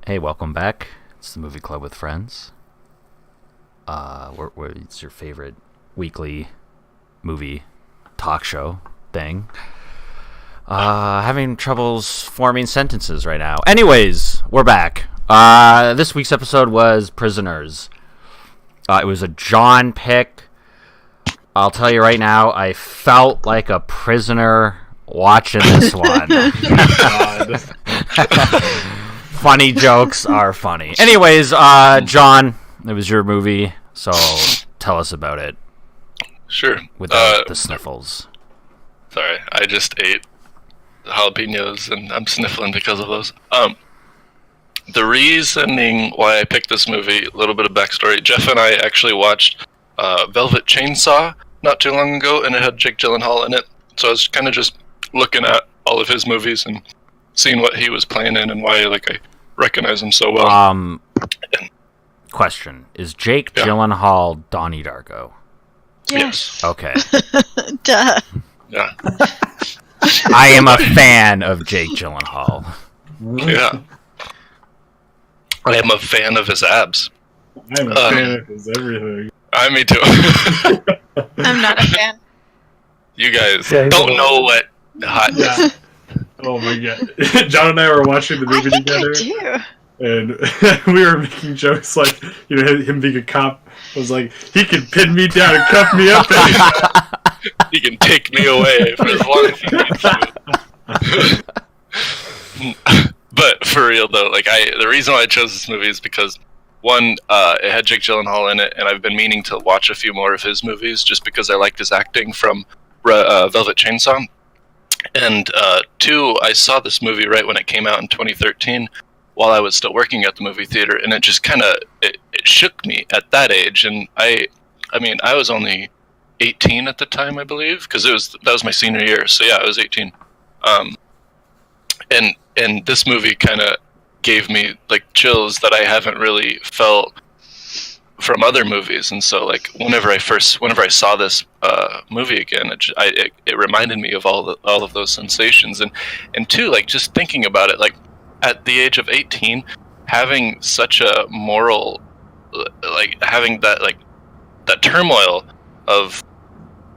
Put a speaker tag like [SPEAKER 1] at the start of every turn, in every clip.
[SPEAKER 1] Hey, welcome back. It's the Movie Club with Friends. It's your favorite weekly movie talk show thing. Having troubles forming sentences right now. Anyways, we're back. This week's episode was Prisoners. It was a John pick. I'll tell you right now, I felt like a prisoner watching this one. Funny jokes are funny. Anyways, John, it was your movie, so tell us about it.
[SPEAKER 2] Sure.
[SPEAKER 1] Without the sniffles.
[SPEAKER 2] Sorry, I just ate jalapenos and I'm sniffling because of those. The reasoning why I picked this movie, a little bit of backstory. Jeff and I actually watched Velvet Chainsaw not too long ago, and it had Jake Gyllenhaal in it. So I was kind of just looking at all of his movies and seeing what he was playing in and why I recognize him so well.
[SPEAKER 1] Question. Is Jake Gyllenhaal Donnie Darko?
[SPEAKER 2] Yes.
[SPEAKER 1] Okay.
[SPEAKER 3] Duh.
[SPEAKER 2] Yeah.
[SPEAKER 1] I am a fan of Jake Gyllenhaal.
[SPEAKER 2] Yeah. I am a fan of his abs.
[SPEAKER 4] I'm a fan of his everything.
[SPEAKER 2] Me too.
[SPEAKER 3] I'm not a fan.
[SPEAKER 2] You guys don't know what hot.
[SPEAKER 4] Yeah. Oh my god. John and I were watching the movie together.
[SPEAKER 3] I do.
[SPEAKER 4] And we were making jokes like, him being a cop was like, he can pin me down and cuff me up.
[SPEAKER 2] He can take me away for as long as he needs to. But for real though, the reason why I chose this movie is because one, it had Jake Gyllenhaal in it, and I've been meaning to watch a few more of his movies just because I liked his acting from Velvet Chainsaw. And two, I saw this movie right when it came out in 2013 while I was still working at the movie theater, and it just kind of it shook me at that age. And I mean, I was only 18 at the time, I believe, because that was my senior year. So yeah, I was 18. And this movie kind of gave me chills that I haven't really felt from other movies. And so whenever I saw this movie again, it reminded me of all of those sensations. And two, just thinking about it, at the age of 18, having such a moral, having that turmoil of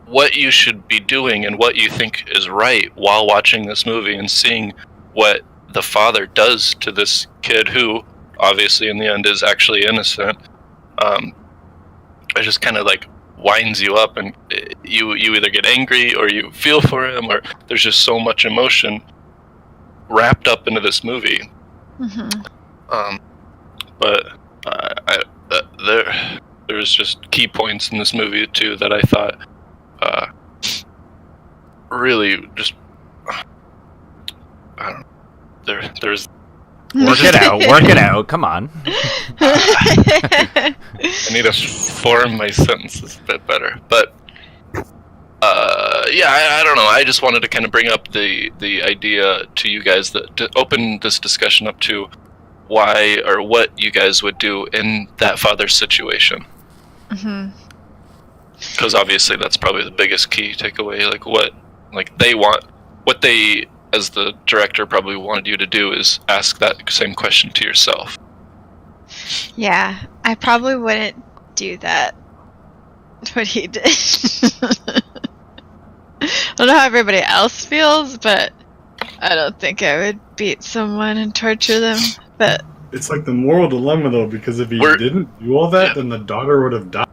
[SPEAKER 2] what you should be doing and what you think is right while watching this movie and seeing what the father does to this kid who obviously in the end is actually innocent. It just kind of winds you up, and you either get angry or you feel for him, or there's just so much emotion wrapped up into this movie.
[SPEAKER 3] Mm-hmm.
[SPEAKER 2] But there's just key points in this movie too that I thought really just I don't know. There's
[SPEAKER 1] work it out. Come on.
[SPEAKER 2] I need to form my sentences a bit better, but I don't know. I just wanted to kind of bring up the idea to you guys to open this discussion up to why or what you guys would do in that father's situation.
[SPEAKER 3] Mm-hmm.
[SPEAKER 2] Because obviously that's probably the biggest key takeaway. What they, as the director, probably wanted you to do is ask that same question to yourself.
[SPEAKER 3] Yeah, I probably wouldn't do that. What he did. I don't know how everybody else feels, but I don't think I would beat someone and torture them. But
[SPEAKER 4] It's the moral dilemma though, because if he didn't do all that, then the daughter would have died.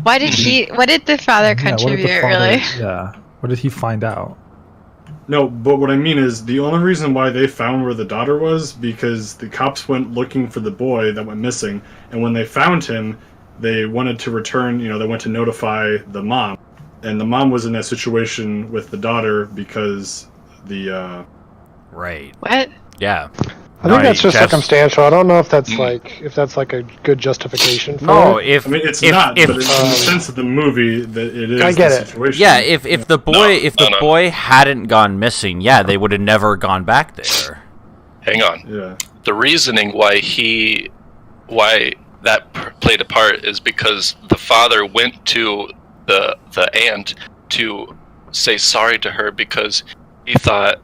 [SPEAKER 3] what did the father contribute, really?
[SPEAKER 5] Yeah. What did he find out?
[SPEAKER 4] No, but what I mean is the only reason why they found where the daughter was because the cops went looking for the boy that went missing, and when they found him, they wanted to return, they went to notify the mom, and the mom was in that situation with the daughter because the
[SPEAKER 1] Right.
[SPEAKER 3] What?
[SPEAKER 1] Yeah.
[SPEAKER 6] I think that's just circumstantial. I don't know if that's a good justification for it.
[SPEAKER 4] It's not, but it's in the sense of the movie that it is.
[SPEAKER 6] I get
[SPEAKER 4] the
[SPEAKER 6] it.
[SPEAKER 4] situation.
[SPEAKER 1] Yeah, if the boy hadn't gone missing, they would have never gone back there.
[SPEAKER 2] Hang on.
[SPEAKER 4] Yeah.
[SPEAKER 2] The reasoning why that played a part is because the father went to the aunt to say sorry to her because he thought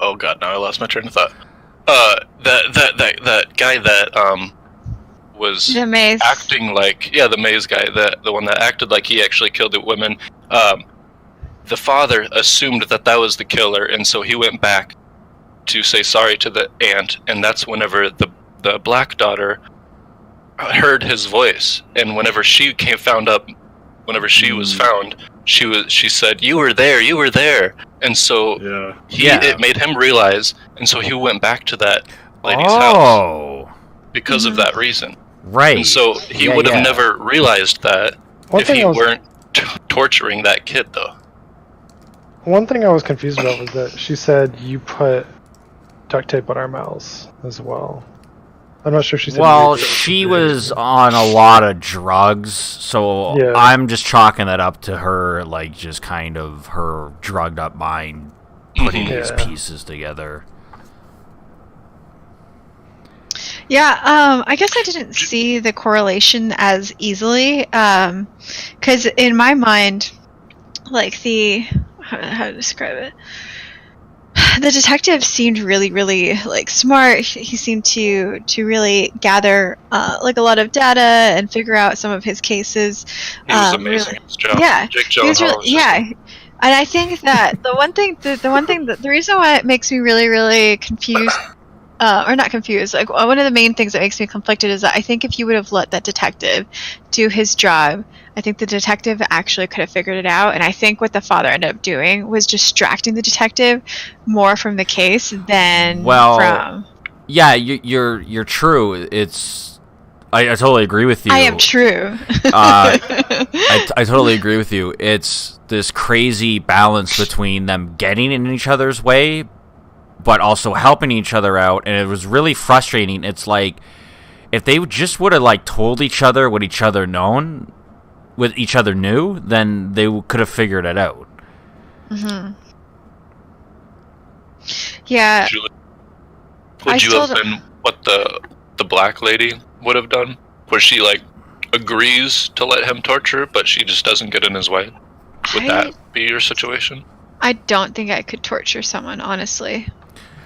[SPEAKER 2] oh god, now I lost my train of thought. That guy that was
[SPEAKER 3] The maze.
[SPEAKER 2] acting like the maze guy, the one that acted like he actually killed the women. The father assumed that was the killer, and so he went back to say sorry to the aunt, and that's whenever the black daughter heard his voice, and whenever she was found, she said, "You were there," and so it made him realize, and so he went back to that lady's house because of that reason.
[SPEAKER 1] Right.
[SPEAKER 2] And so he would have never realized that if he weren't torturing that kid, though.
[SPEAKER 6] One thing I was confused about was that she said you put duct tape on our mouths as well. I'm not sure she said.
[SPEAKER 1] Well, she was on a lot of drugs, so I'm just chalking that up to her, like, just kind of her drugged up mind putting these pieces together.
[SPEAKER 3] Yeah, I guess I didn't see the correlation as easily, because in my mind, like how to describe it, the detective seemed really, really like smart. He seemed to really gather like a lot of data and figure out some of his cases.
[SPEAKER 2] He was amazing at his job.
[SPEAKER 3] Yeah,
[SPEAKER 2] Jake Gyllenhaal
[SPEAKER 3] and I think that the reason why it makes me really, really confused. Or not confused, like one of the main things that makes me conflicted is that I think if you would have let that detective do his job, I think the detective actually could have figured it out, and I think what the father ended up doing was distracting the detective more from the case than from...
[SPEAKER 1] Yeah, you're true. I totally agree with you.
[SPEAKER 3] I am true.
[SPEAKER 1] I totally agree with you. It's this crazy balance between them getting in each other's way, but also helping each other out, and it was really frustrating. It's like, if they just would have, like, told each other what each other knew, then they could have figured it out.
[SPEAKER 3] Mm-hmm. Yeah.
[SPEAKER 2] Would you have been what the black lady would have done? Where she, like, agrees to let him torture, but she just doesn't get in his way? Would that be your situation?
[SPEAKER 3] I don't think I could torture someone, honestly.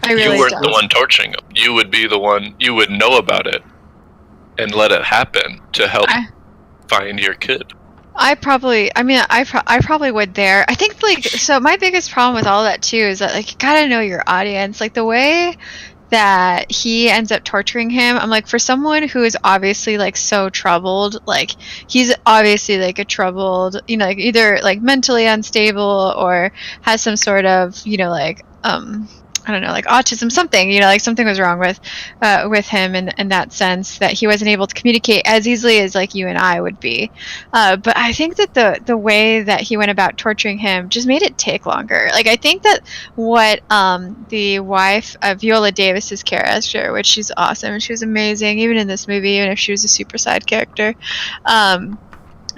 [SPEAKER 3] I really
[SPEAKER 2] you weren't
[SPEAKER 3] don't.
[SPEAKER 2] the one torturing him. You would be the one. You would know about it and let it happen to help find your kid.
[SPEAKER 3] I probably would there. I think, like, so my biggest problem with all that too is that, like, you gotta know your audience. Like, the way that he ends up torturing him, I'm like, for someone who is obviously, like, so troubled, like, he's obviously, like, a troubled, you know, like, either, like, mentally unstable or has some sort of, you know, like, I don't know, like autism, something, you know, like something was wrong with him in that sense, that he wasn't able to communicate as easily as, like, you and I would be. But I think that the way that he went about torturing him just made it take longer. Like, I think that what the wife of Viola Davis's character, which she's awesome, she was amazing, even in this movie, even if she was a super side character.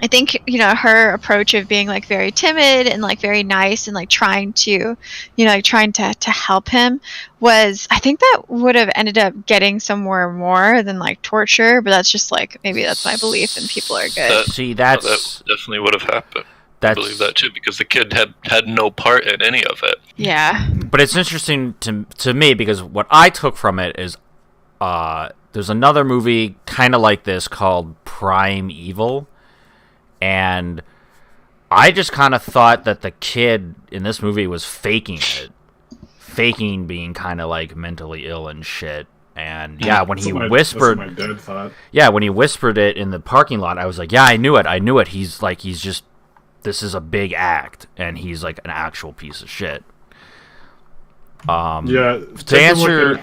[SPEAKER 3] I think, you know, her approach of being, like, very timid and, like, very nice and, like, trying to help him was, I think that would have ended up getting somewhere more than, like, torture, but that's just, like, maybe that's my belief and people are good.
[SPEAKER 2] That definitely would have happened. I believe that too, because the kid had no part in any of it.
[SPEAKER 3] Yeah.
[SPEAKER 1] But it's interesting to me because what I took from it is there's another movie kind of like this called Prime Evil. And I just kind of thought that the kid in this movie was faking being kind of, like, mentally ill and shit. And when he whispered,
[SPEAKER 4] that's what my dad thought.
[SPEAKER 1] Yeah, when he whispered it in the parking lot, I was like, yeah, I knew it. He's just, this is a big act, and he's, like, an actual piece of shit. To answer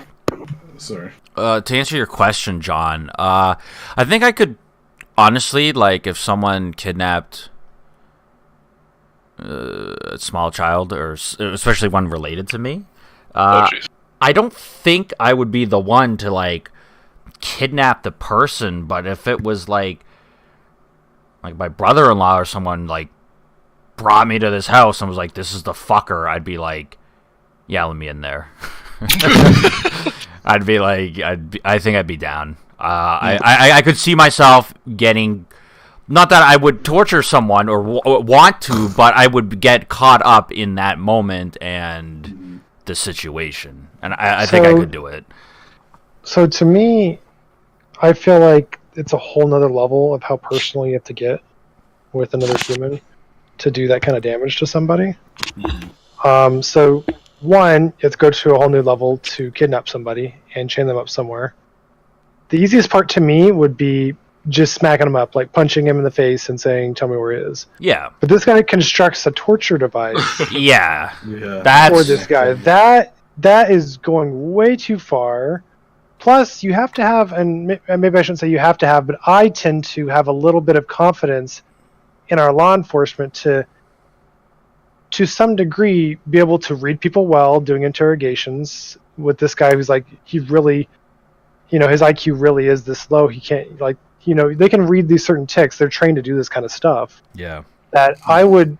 [SPEAKER 1] your question, John, I think I could. Honestly, like, if someone kidnapped a small child, or especially one related to me, I don't think I would be the one to, like, kidnap the person. But if it was, like my brother-in-law or someone, like, brought me to this house and was like, this is the fucker, I'd be like, yeah, let me in there. I'd be like, I think I'd be down. I could see myself getting, not that I would torture someone or want to, but I would get caught up in that moment, and this situation, and I think I could do it.
[SPEAKER 6] So to me, I feel like it's a whole nother level of how personal you have to get with another human to do that kind of damage to somebody. So one, you have to go to a whole new level to kidnap somebody and chain them up somewhere. The easiest part to me would be just smacking him up, like punching him in the face and saying, "Tell me where he is."
[SPEAKER 1] Yeah.
[SPEAKER 6] But this guy constructs a torture device
[SPEAKER 1] Yeah.
[SPEAKER 4] Yeah.
[SPEAKER 1] That's
[SPEAKER 6] for this guy. That is going way too far. Plus, you have to have, and maybe I shouldn't say you have to have, but I tend to have a little bit of confidence in our law enforcement to some degree, be able to read people well doing interrogations with this guy who's like, he really, his IQ really is this low. He can't, like, they can read these certain ticks. They're trained to do this kind of stuff.
[SPEAKER 1] Yeah.
[SPEAKER 6] That I would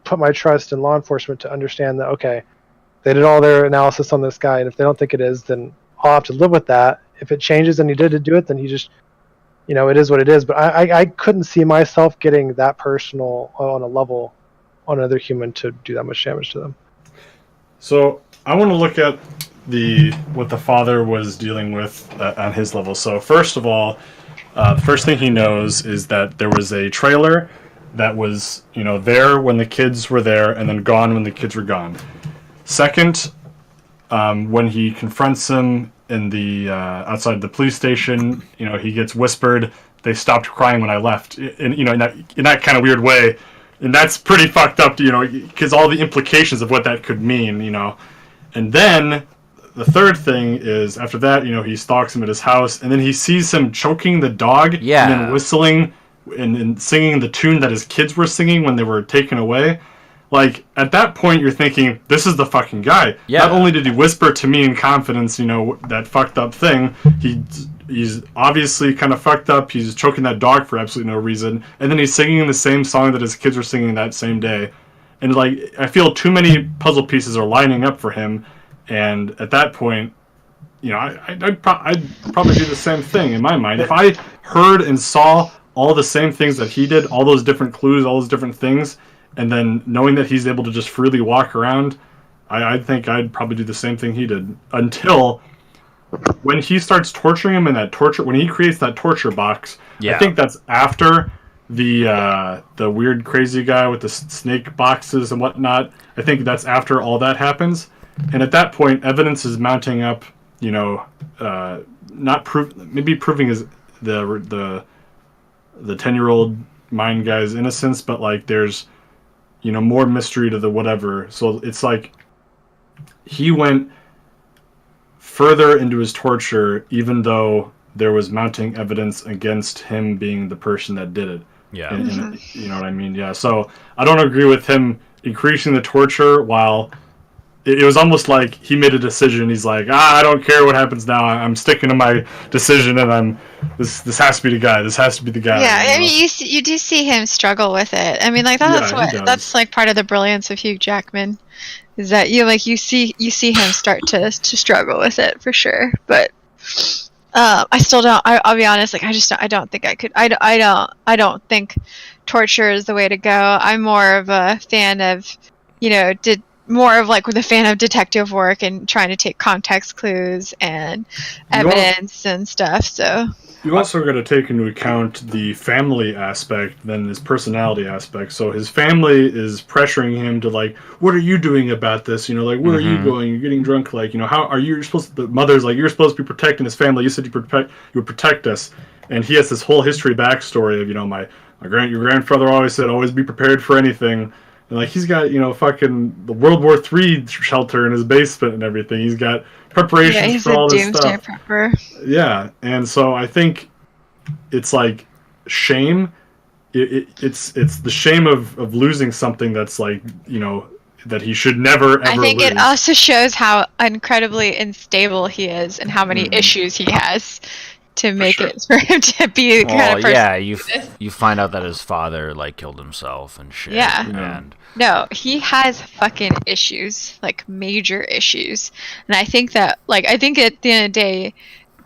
[SPEAKER 6] put my trust in law enforcement to understand that, okay, they did all their analysis on this guy, and if they don't think it is, then I'll have to live with that. If it changes and he did do it, then he just, it is what it is. But I couldn't see myself getting that personal on a level on another human to do that much damage to them.
[SPEAKER 4] So I want to look at what the father was dealing with on his level. So first of all, the first thing he knows is that there was a trailer that was, there when the kids were there and then gone when the kids were gone. Second, when he confronts him in the outside the police station, he gets whispered, "They stopped crying when I left," in that kind of weird way, and that's pretty fucked up, because all the implications of what that could mean, And then the third thing is after that, he stalks him at his house, and then he sees him choking the dog, and then whistling and singing the tune that his kids were singing when they were taken away. Like, at that point, you're thinking, this is the fucking guy. Yeah. Not only did he whisper to me in confidence, that fucked up thing, he's obviously kind of fucked up. He's choking that dog for absolutely no reason. And then he's singing the same song that his kids were singing that same day. And, like, I feel too many puzzle pieces are lining up for him. And at that point, I'd probably do the same thing in my mind. If I heard and saw all the same things that he did, all those different clues, all those different things, and then knowing that he's able to just freely walk around, I think I'd probably do the same thing he did. Until when he starts torturing him in when he creates that torture box, I think that's after the weird crazy guy with the snake boxes and whatnot. I think that's after all that happens. And at that point, evidence is mounting up, maybe proving the 10-year-old mind guy's innocence, but like there's more mystery to the whatever. So it's like he went further into his torture, even though there was mounting evidence against him being the person that did it.
[SPEAKER 1] Yeah.
[SPEAKER 4] You know what I mean? Yeah. So I don't agree with him increasing the torture while it was almost like he made a decision. He's like, I don't care what happens now. I'm sticking to my decision, and this has to be the guy. This has to be the guy.
[SPEAKER 3] Yeah, I mean, you do see him struggle with it. I mean, like that's like part of the brilliance of Hugh Jackman, is that you see him start to struggle with it for sure. But I still don't. I'll be honest. Like I don't think I could. I don't think torture is the way to go. I'm more of a fan of, more of like with a fan of detective work and trying to take context clues and evidence and stuff. So
[SPEAKER 4] you also got to take into account the family aspect, then his personality aspect. So his family is pressuring him to like, what are you doing about this? Like, where are you going? You're getting drunk. Like, how are you supposed to? The mother's like, you're supposed to be protecting his family. You said you would protect us, and he has this whole history backstory of your grandfather always said, always be prepared for anything. And like he's got, fucking the World War III shelter in his basement and everything. He's got preparations for all this stuff.
[SPEAKER 3] Yeah, he's a doomsday prepper.
[SPEAKER 4] Yeah, and so I think it's like shame. It's the shame of losing something that's like, that he should never ever
[SPEAKER 3] I think
[SPEAKER 4] lose.
[SPEAKER 3] it also shows how incredibly unstable he is and how many issues he has to make it for him to be the kind of person.
[SPEAKER 1] Yeah, you find out that his father like killed himself and shit.
[SPEAKER 3] Yeah.
[SPEAKER 1] And
[SPEAKER 3] no, he has fucking issues, like major issues. And I think that at the end of the day,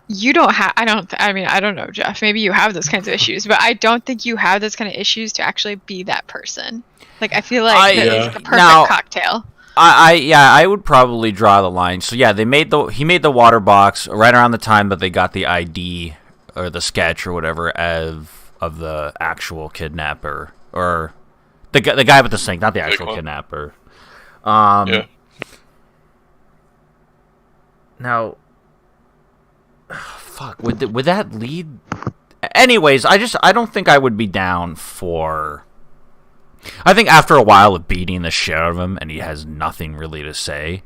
[SPEAKER 3] you don't have, I don't know, Jeff, maybe you have those kinds of issues, but I don't think you have those kind of issues to actually be that person. Like, I feel like it's the perfect cocktail.
[SPEAKER 1] I would probably draw the line. So yeah, he made the water box right around the time that they got the ID or the sketch or whatever of the actual kidnapper, or the guy with the sink, not the actual kidnapper.
[SPEAKER 2] Yeah.
[SPEAKER 1] Now, fuck, would that lead? Anyways, I don't think I would be down for. I think after a while of beating the shit out of him and he has nothing really to say,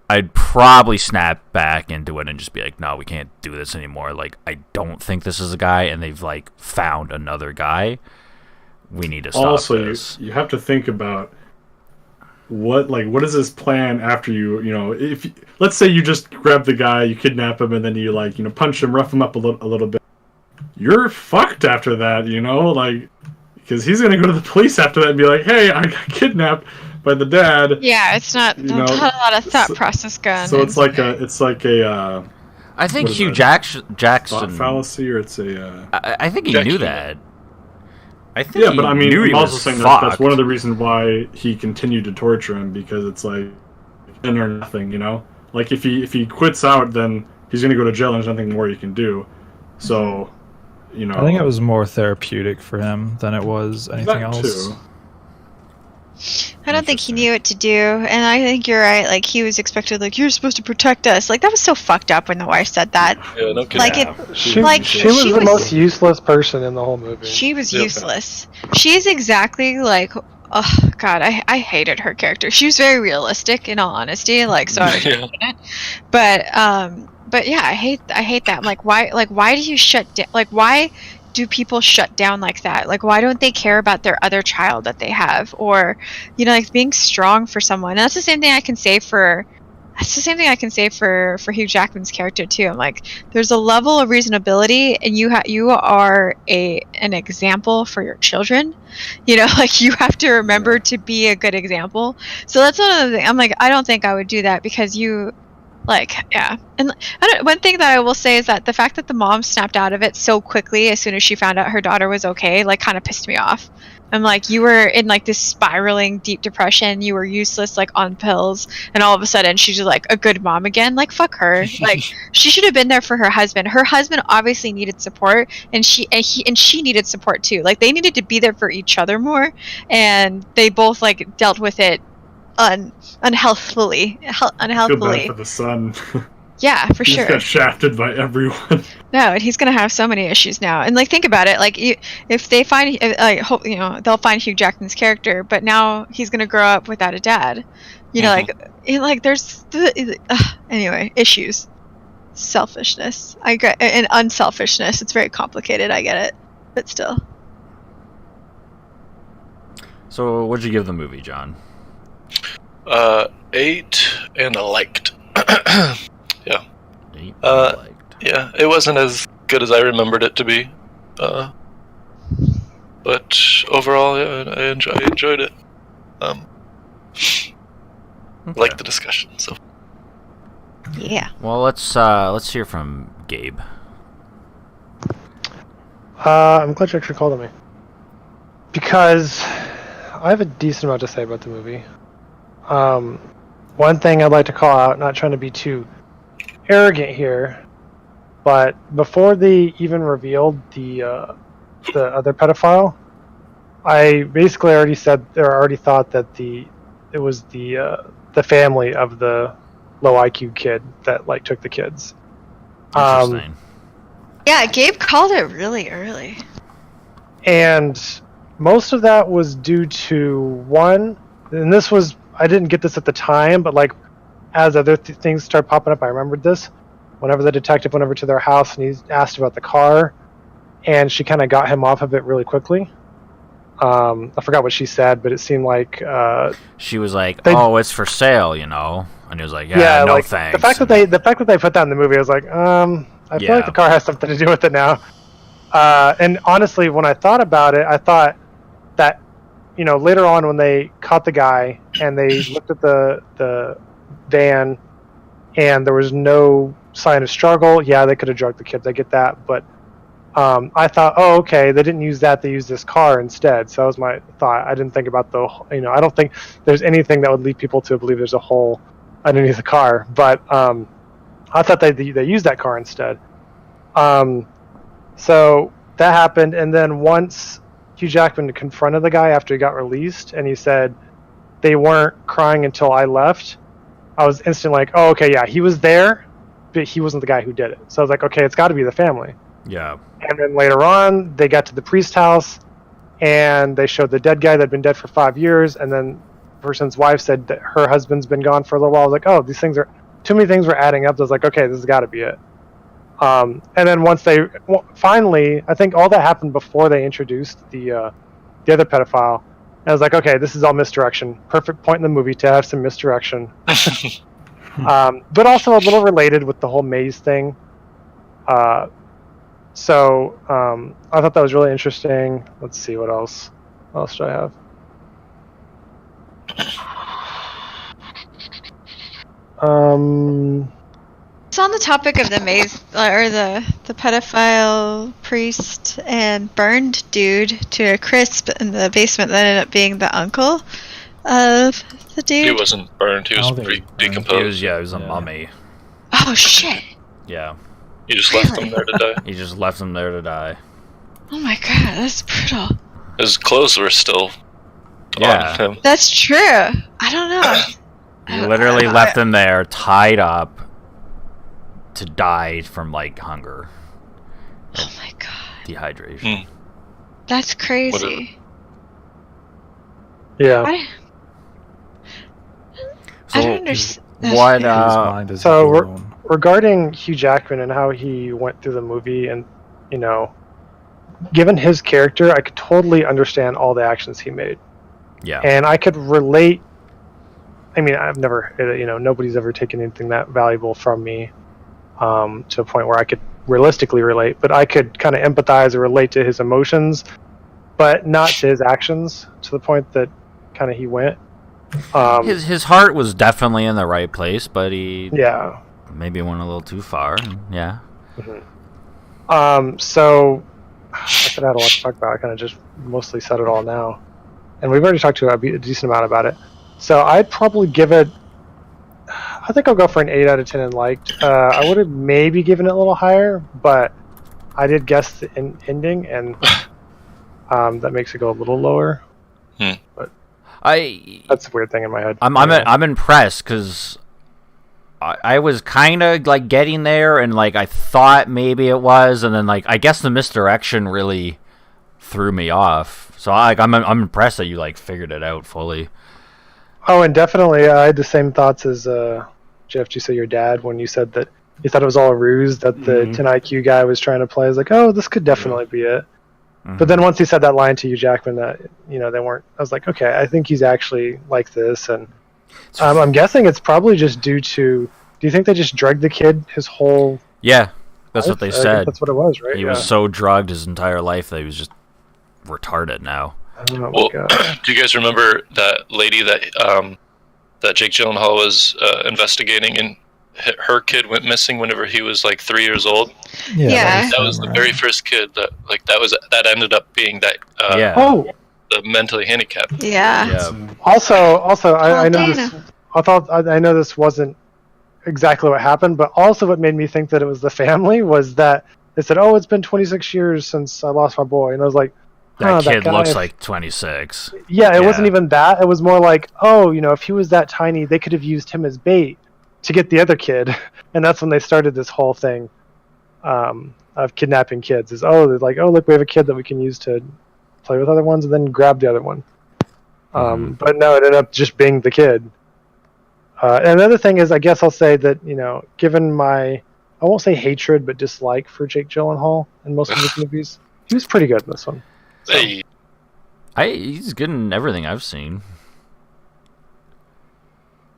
[SPEAKER 1] I'd probably snap back into it and just be like, no, we can't do this anymore. Like, I don't think this is a guy, and they've, like, found another guy. We need to stop this.
[SPEAKER 4] You have to think about what is his plan after if let's say you just grab the guy, you kidnap him, and then you, like, punch him, rough him up a little bit. You're fucked after that, like... Because he's going to go to the police after that and be like, hey, I got kidnapped by the dad.
[SPEAKER 3] Yeah, it's not a lot of thought process going.
[SPEAKER 4] So it's like a
[SPEAKER 1] I think Hugh Jackson
[SPEAKER 4] thought fallacy, or it's a
[SPEAKER 1] I think he knew that. I think
[SPEAKER 4] but I mean, I'm also saying that's one of the reasons why he continued to torture him, because it's like in or nothing, Like if he quits out, then he's going to go to jail and there's nothing more you can do. So
[SPEAKER 5] I think it was more therapeutic for him than it was anything else.
[SPEAKER 4] Too.
[SPEAKER 3] I don't think he knew what to do, and I think you're right. Like, he was expected, like, you're supposed to protect us. Like, that was so fucked up when the wife said that.
[SPEAKER 2] Yeah, no kidding.
[SPEAKER 3] Like,
[SPEAKER 6] she was the most useless person in the whole movie.
[SPEAKER 3] She was useless. She's exactly like, oh god, I hated her character. She was very realistic, in all honesty. Like, so I was it. But yeah, I hate that. I'm like, why do you shut down? Like, why do people shut down like that? Like, why don't they care about their other child that they have, or like being strong for someone? And that's the same thing I can say for Hugh Jackman's character too. I'm like, there's a level of reasonability, and you are an example for your children. Like, you have to remember to be a good example. So that's one of the things. I'm like, I don't think I would do that, because and one thing that I will say is that the fact that the mom snapped out of it so quickly as soon as she found out her daughter was okay, like, kind of pissed me off. I'm like, you were in, like, this spiraling deep depression, you were useless, like, on pills, and all of a sudden she's just like a good mom again. Like, fuck her. Like, she should have been there for her husband. Her husband obviously needed support, and she needed support too. Like, they needed to be there for each other more, and they both, like, dealt with it unhealthily.
[SPEAKER 4] Feel bad for the son.
[SPEAKER 3] Yeah, for sure.
[SPEAKER 4] He got shafted by everyone.
[SPEAKER 3] No, and he's gonna have so many issues now. And, like, think about it. Like, if they find, they'll find Hugh Jackman's character, but now he's gonna grow up without a dad. There's anyway, issues, selfishness. I get, and unselfishness. It's very complicated. I get it, but still.
[SPEAKER 1] So, what'd you give the movie, John?
[SPEAKER 2] 8 and a liked. Yeah.
[SPEAKER 1] 8 and a liked.
[SPEAKER 2] Yeah, it wasn't as good as I remembered it to be. But overall, yeah, I enjoyed it. Liked the discussion. So.
[SPEAKER 3] Yeah.
[SPEAKER 1] Well, let's hear from Gabe.
[SPEAKER 6] I'm glad you actually called on me, because I have a decent amount to say about the movie. One thing I'd like to call out, not trying to be too arrogant here, but before they even revealed the other pedophile, I basically already thought that it was the family of the low IQ kid that, like, took the kids.
[SPEAKER 1] Interesting.
[SPEAKER 3] Yeah, Gabe called it really early.
[SPEAKER 6] And most of that was due to one, and I didn't get this at the time, but, like, as other things started popping up, I remembered this. Whenever the detective went over to their house and he asked about the car, and she kind of got him off of it really quickly. I forgot what she said, but it seemed like
[SPEAKER 1] she was like, "Oh, it's for sale," and he was like, "Yeah, no,
[SPEAKER 6] like,
[SPEAKER 1] thanks."
[SPEAKER 6] The fact that they put that in the movie, I was like, I feel like the car has something to do with it now. And honestly, when I thought about it, I thought that, later on when they caught the guy and they looked at the van and there was no sign of struggle, yeah, they could have drugged the kids. I get that, but I thought, oh, okay, they didn't use that; they used this car instead. So that was my thought. I didn't think about I don't think there's anything that would lead people to believe there's a hole underneath the car. But I thought they used that car instead. So that happened, and then once Hugh Jackman confronted the guy after he got released, and he said they weren't crying until I left, I was instantly like, oh, okay, yeah, he was there, but he wasn't the guy who did it. So I was like, okay, it's got to be the family.
[SPEAKER 1] Yeah.
[SPEAKER 6] And then later on, they got to the priest house, and they showed the dead guy that had been dead for 5 years, and then the person's wife said that her husband's been gone for a little while. I was like, oh, too many things were adding up. I was like, okay, this has got to be it. And then once finally, I think all that happened before they introduced the other pedophile. And I was like, okay, this is all misdirection. Perfect point in the movie to have some misdirection. But also a little related with the whole maze thing. So I thought that was really interesting. Let's see, what else? What else do I have?
[SPEAKER 3] It's on the topic of the maze, or the pedophile priest and burned dude to a crisp in the basement that ended up being the uncle of the dude.
[SPEAKER 2] He wasn't burned. He was decomposed.
[SPEAKER 1] He was a mummy.
[SPEAKER 3] Oh, shit.
[SPEAKER 1] Yeah.
[SPEAKER 2] You just left him there to die.
[SPEAKER 1] He just left him there to die.
[SPEAKER 3] Oh my god, that's brutal.
[SPEAKER 2] His clothes were still on him.
[SPEAKER 3] That's true. I don't know.
[SPEAKER 1] He literally left him there, tied up, to die from, like, hunger.
[SPEAKER 3] Oh my god.
[SPEAKER 1] Dehydration.
[SPEAKER 3] That's crazy.
[SPEAKER 6] Yeah.
[SPEAKER 3] I don't understand.
[SPEAKER 1] What,
[SPEAKER 6] so regarding Hugh Jackman and how he went through the movie, and, you know, given his character, I could totally understand all the actions he made.
[SPEAKER 1] Yeah.
[SPEAKER 6] And I could relate. I mean, I've never, nobody's ever taken anything that valuable from me to a point where I could realistically relate, but I could kind of empathize or relate to his emotions, but not to his actions, to the point that kind of he went.
[SPEAKER 1] His heart was definitely in the right place, but he maybe went a little too far. Yeah.
[SPEAKER 6] Mm-hmm. So I could have a lot to talk about. I kind of just mostly said it all now, and we've already talked to a decent amount about it. So I'd probably give it. I think I'll go for an 8 out of 10 and liked. I would have maybe given it a little higher, but I did guess the ending, and that makes it go a little lower. But that's a weird thing in my head.
[SPEAKER 1] I'm impressed because I was kind of like getting there, and like I thought maybe it was, and then like I guess the misdirection really threw me off. So I'm impressed that you like figured it out fully.
[SPEAKER 6] Oh, and definitely, I had the same thoughts as Jeff. Did you say your dad when you said that you thought it was all a ruse that the 10 IQ guy was trying to play? I was like, oh, this could definitely be it. But then once he said that line to Hugh Jackman that they weren't, I was like, okay, I think he's actually like this, and I'm guessing it's probably just due to. Do you think they just drugged the kid his whole?
[SPEAKER 1] Yeah, that's what they said.
[SPEAKER 6] That's what it was, right?
[SPEAKER 1] He was so drugged his entire life that he was just retarded now.
[SPEAKER 6] Oh
[SPEAKER 2] well, do you guys remember that lady that that Jake Gyllenhaal was investigating, and her kid went missing whenever he was like 3 years old?
[SPEAKER 3] Yeah.
[SPEAKER 2] That was the very first kid that ended up being that. The mentally handicapped.
[SPEAKER 3] Yeah.
[SPEAKER 6] Also, I know this. I know this wasn't exactly what happened, but also what made me think that it was the family was that they said, "Oh, it's been 26 years since I lost my boy," and I was like.
[SPEAKER 1] That kid looks like 26.
[SPEAKER 6] Yeah, it wasn't even that. It was more like, if he was that tiny, they could have used him as bait to get the other kid. And that's when they started this whole thing of kidnapping kids. They're like, look, we have a kid that we can use to play with other ones and then grab the other one. But no, it ended up just being the kid. And another thing is, I guess I'll say that, given my, I won't say hatred, but dislike for Jake Gyllenhaal in most of his movies, he was pretty good in this one. So.
[SPEAKER 1] He's good in everything I've seen.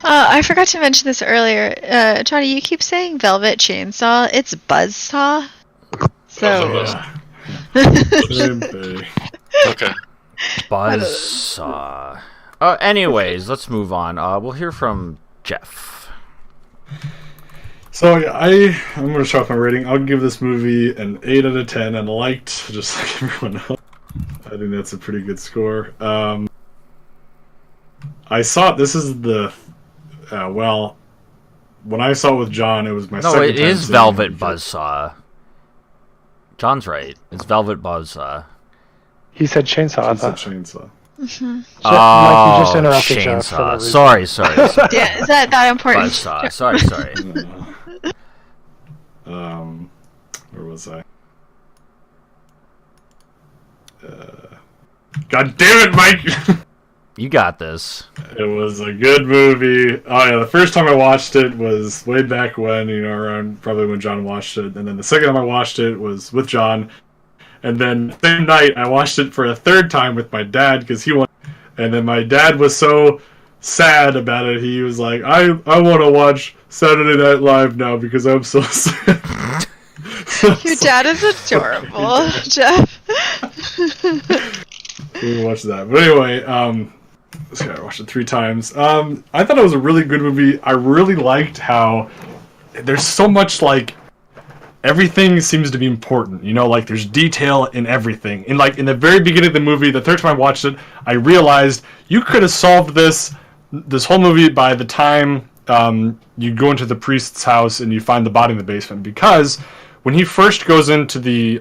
[SPEAKER 3] I forgot to mention this earlier. Johnny, you keep saying Velvet Chainsaw. It's Buzzsaw. So.
[SPEAKER 2] Okay.
[SPEAKER 1] Buzzsaw. Anyways, let's move on. We'll hear from Jeff.
[SPEAKER 4] So yeah, I'm gonna show off my rating. I'll give this movie an 8 out of 10 and liked, just like everyone else. I think that's a pretty good score. I saw this is the when I saw it with John, it was my second time.
[SPEAKER 1] No, it is
[SPEAKER 4] seeing
[SPEAKER 1] Velvet
[SPEAKER 4] it.
[SPEAKER 1] Buzzsaw. John's right. It's Velvet Buzzsaw.
[SPEAKER 6] He said chainsaw. I
[SPEAKER 4] It's a
[SPEAKER 6] thought.
[SPEAKER 4] chainsaw.
[SPEAKER 6] Mike, you just interrupted Jeff for no
[SPEAKER 1] Chainsaw.
[SPEAKER 6] reason.
[SPEAKER 1] Sorry.
[SPEAKER 3] Yeah, is that important?
[SPEAKER 1] Buzzsaw. Sorry.
[SPEAKER 4] Where was I? God damn it, Mike!
[SPEAKER 1] You got this.
[SPEAKER 4] It was a good movie. Oh yeah, the first time I watched it was way back when, around probably when John watched it, and then the second time I watched it was with John, and then the same night I watched it for a third time with my dad because he wanted, and then my dad was so sad about it. He was like, I want to watch Saturday Night Live now because I'm so sad.
[SPEAKER 3] Your dad is adorable, Jeff.
[SPEAKER 4] We watched that, but anyway, I watched it 3 times. I thought it was a really good movie. I really liked how there's so much, like, everything seems to be important, like there's detail in everything. And like in the very beginning of the movie, the third time I watched it, I realized you could have solved this whole movie by the time you go into the priest's house and you find the body in the basement, because when he first goes into the